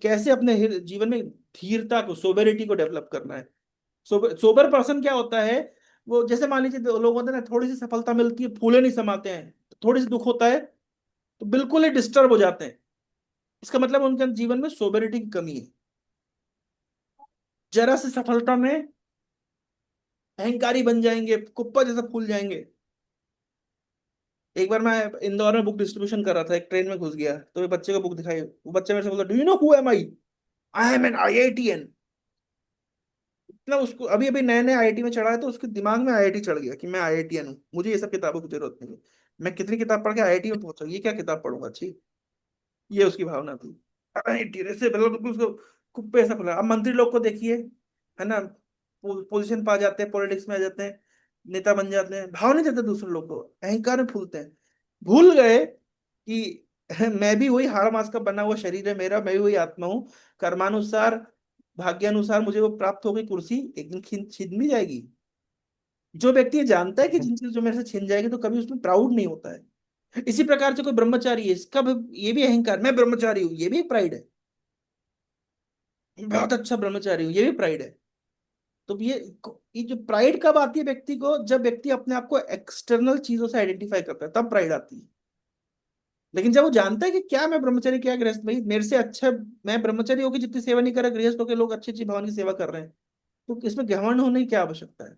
कैसे अपने जीवन में धीरता को, सोबेरिटी को डेवलप करना है। सोबर पर्सन क्या होता है? वो जैसे मान लीजिए दो लोग होते हैं ना, थोड़ी सी सफलता मिलती है फूले नहीं समाते हैं, थोड़ी सी दुख होता है तो बिल्कुल ही डिस्टर्ब हो जाते हैं। इसका मतलब उनके जीवन में सोबेरिटी की कमी है। जरा सी सफलता में अहंकारी बन जाएंगे, कुप्पा जैसा फूल जाएंगे। एक बार मैं इंदौर में बुक डिस्ट्रीब्यूशन कर रहा था, एक ट्रेन में घुस गया, तो एक बच्चे को बुक दिखाई, वो बच्चे मेरे से बोला, do you know who am I am an IITN। इतना उसको, अभी अभी नए नए IIT में चढ़ा है, तो उसके दिमाग में IIT चढ़ गया कि मैं IITN हूँ, मुझे ये सब किताबों की जरूरत नहीं है, मैं कितनी किताब पढ़ के IIT में पहुंचा, ये क्या किताब पढ़ूंगा, अच्छी। ये उसकी भावना थी। IIT से मतलब बिल्कुल उसको कुप्पे ऐसा फैला। अब मंत्री लोग को देखिए, है ना, पोजीशन पा जाते हैं, पॉलिटिक्स में आ जाते हैं, नेता बन जाते हैं, भाव नहीं देते दूसरे लोग को, अहंकार में फूलते हैं। भूल गए कि मैं भी वही हाड़ मांस का बना हुआ शरीर है मेरा, मैं भी वही आत्मा हूँ। कर्मानुसार, भाग्यानुसार मुझे वो प्राप्त हो गई कुर्सी, एक दिन छीन छीन भी जाएगी। जो व्यक्ति ये जानता है कि जिन चीजों मेरे से छिन जाएगी, तो कभी उसमें प्राउड नहीं होता है। इसी प्रकार से कोई ब्रह्मचारी है, इसका ये भी अहंकार, मैं ब्रह्मचारी हूँ, ये भी प्राइड है। बहुत अच्छा ब्रह्मचारी हूँ, ये भी प्राइड है। तो ये जो प्राइड कब आती है व्यक्ति को? जब व्यक्ति अपने आप को एक्सटर्नल चीजों से आइडेंटिफाई करता है, तब प्राइड आती है। लेकिन जब वो जानता है कि क्या मैं ब्रह्मचारी, क्या गृहस्थ, भाई मेरे से अच्छा मैं ब्रह्मचारी होकर जितनी सेवा नहीं कर रहा, गृहस्थ होकर लोग अच्छी अच्छी भगवान की सेवा कर रहे हैं, तो इसमें घमंड होने की क्या आवश्यकता है?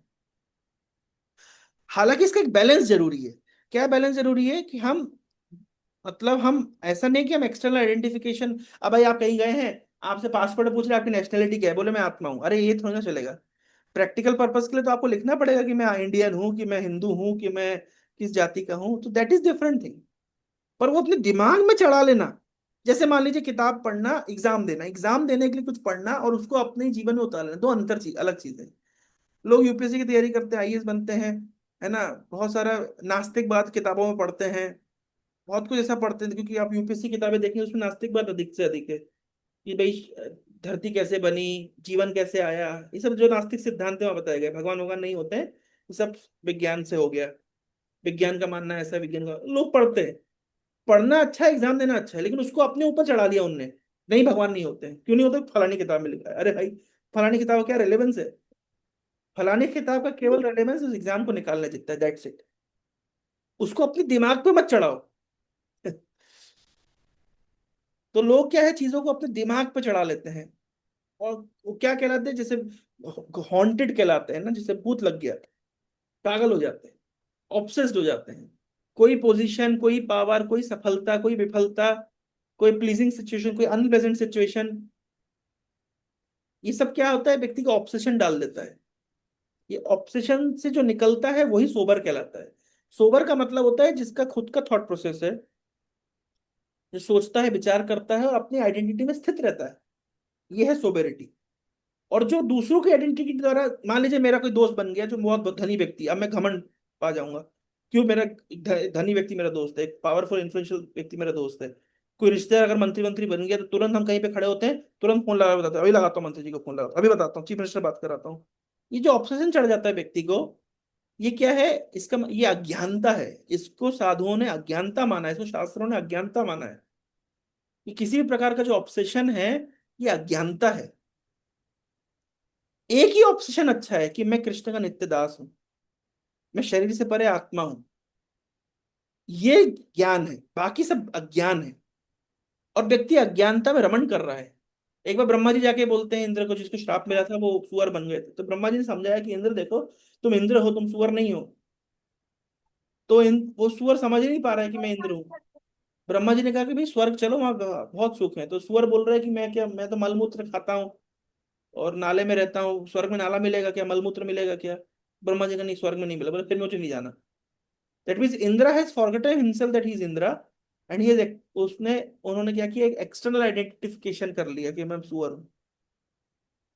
हालांकि इसका एक बैलेंस जरूरी है। क्या बैलेंस जरूरी है? कि हम, मतलब हम ऐसा नहीं कि हम एक्सटर्नल आइडेंटिफिकेशन, अब भाई आप कहीं गए हैं, आपसे पासपोर्ट पूछ रहे हैं, आपकी नेशनलिटी क्या है, बोले मैं आत्मा हूँ, अरे ये थोड़ा ना चलेगा। प्रैक्टिकल पर्पस के लिए तो आपको लिखना पड़ेगा कि मैं इंडियन हूँ, कि मैं हिंदू हूँ, कि मैं किस जाति का हूँ, तो दैट इज डिफरेंट थिंग। पर वो अपने दिमाग में चढ़ा लेना, जैसे मान लीजिए किताब पढ़ना, एग्जाम देना, एग्जाम देने के लिए कुछ पढ़ना, और उसको अपने जीवन में उतार लेना, दो अंतर चीज, अलग चीजें। लोग यूपीएससी की तैयारी करते हैं, IAS बनते हैं, है ना, बहुत सारा नास्तिकवाद किताबों में पढ़ते हैं, बहुत कुछ ऐसा पढ़ते हैं, क्योंकि आप यूपीएससी किताबें देखें, उसमें नास्तिकवाद अधिक से अधिक है, कि भाई धरती कैसे बनी, जीवन कैसे आया, ये सब जो नास्तिक सिद्धांत में बताया गया, भगवान भगवान नहीं होते हैं, ये सब विज्ञान से हो गया। विज्ञान का मानना है ऐसा, विज्ञान का लोग पढ़ते हैं। पढ़ना अच्छा है, एग्जाम देना अच्छा है, लेकिन उसको अपने ऊपर चढ़ा दिया उनने, नहीं भगवान नहीं होते हैं, क्यों नहीं होते? फलानी किताब में लिखा है। अरे भाई, फलानी किताब का क्या रेलेवेंस है? फलानी किताब का केवल रेलेवेंस उस एग्जाम को निकालने जितना है, दैट्स इट। उसको अपने दिमाग पे मत चढ़ाओ। तो लोग क्या है, चीजों को अपने दिमाग पे चढ़ा लेते हैं, और वो क्या कहलाते हैं, जैसे हॉन्टेड कहलाते हैं ना, जैसे भूत लग गया, पागल हो जाते हैं, ऑब्सेस्ड हो जाते हैं। कोई पोजीशन, कोई पावर, कोई सफलता, कोई विफलता, कोई प्लीजिंग सिचुएशन, कोई अनप्लेजेंट सिचुएशन, ये सब क्या होता है, व्यक्ति को ऑब्सेशन डाल देता है। ये ऑब्सेशन से जो निकलता है वही सोबर कहलाता है। सोबर का मतलब होता है जिसका खुद का थॉट प्रोसेस है, जो सोचता है, विचार करता है और अपनी आइडेंटिटी में स्थित रहता है, ये है सोबेरिटी। और जो दूसरों की आइडेंटिटी द्वारा, मान लीजिए मेरा कोई दोस्त बन गया जो बहुत धनी व्यक्ति, अब मैं घमंड पा जाऊंगा, क्यों मेरा धनी व्यक्ति मेरा दोस्त है, एक पावरफुल इन्फ्लुएंशियल व्यक्ति मेरा दोस्त है। कोई रिश्तेदार अगर मंत्री मंत्री बन गया तो तुरंत हम कहीं पे खड़े होते हैं, तुरंत फोन लगा के बताते हैं, अभी लगाता हूँ मंत्री जी को फोन लगाता हूँ, अभी बताता हूँ, चीफ मिनिस्टर बात कराता हूँ। ये जो ऑब्सेशन चढ़ जाता है व्यक्ति को, ये क्या है? इसका ये अज्ञानता है। इसको साधुओं ने अज्ञानता माना है, इसको शास्त्रों ने अज्ञानता माना है। ये किसी भी प्रकार का जो ऑब्सेशन है, ये अज्ञानता है। एक ही ऑब्सेशन अच्छा है कि मैं कृष्ण का नित्य दास हूं, मैं शरीर से परे आत्मा हूं। ये ज्ञान है, बाकी सब अज्ञान है। और व्यक्ति अज्ञानता में रमण कर रहा है। एक बार ब्रह्मा जी जाके बोलते हैं इंद्र को, जिसको श्राप मिला था, वो सुअर बन गए थे, तो ब्रह्मा जी ने समझाया कि इंद्र देखो, तुम इंद्र हो, तुम सुअर नहीं हो। तो वो सुअर समझ ही नहीं पा रहा है कि मैं इंद्र हूँ। ब्रह्मा जी ने कहा कि भाई स्वर्ग चलो, वहां बहुत सुख है। तो सुअर बोल रहा है कि मैं क्या, मैं तो मलमूत्र खाता हूँ और नाले में रहता हूँ, स्वर्ग में नाला मिलेगा क्या, मलमूत्र मिलेगा क्या? ब्रह्मा जी का नहीं, स्वर्ग में नहीं मिला। बोले फिर मुझे नहीं जाना। That means Indira has forgotten himself that he is Indira, and he उसने, उन्होंने क्या किया, एक एक्सटर्नल आइडेंटिफिकेशन कर लिया कि मैं सुअर हूँ।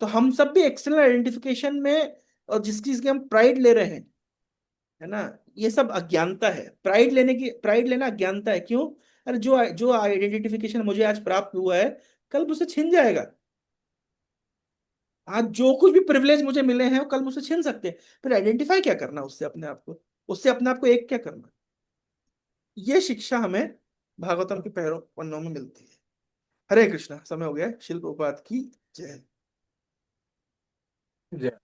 तो हम सब भी एक्सटर्नल आइडेंटिफिकेशन में, और जिस चीज के हम प्राइड ले रहे हैं, है ना, ये सब अज्ञानता है। प्राइड लेना अज्ञानता है। क्यों? अरे जो जो आइडेंटिफिकेशन मुझे आज प्राप्त हुआ है, कल मुझसे छिन जाएगा। आज जो कुछ भी प्रिविलेज मुझे मिले हैं वो कल मुझसे छीन सकते हैं। फिर आइडेंटिफाई क्या करना उससे अपने आप को, उससे अपने आप को एक क्या करना? ये शिक्षा हमें भागवतम के पहलों पन्नों में मिलती है। हरे कृष्णा। समय हो गया है। शिल प्रभुपाद की जय। जय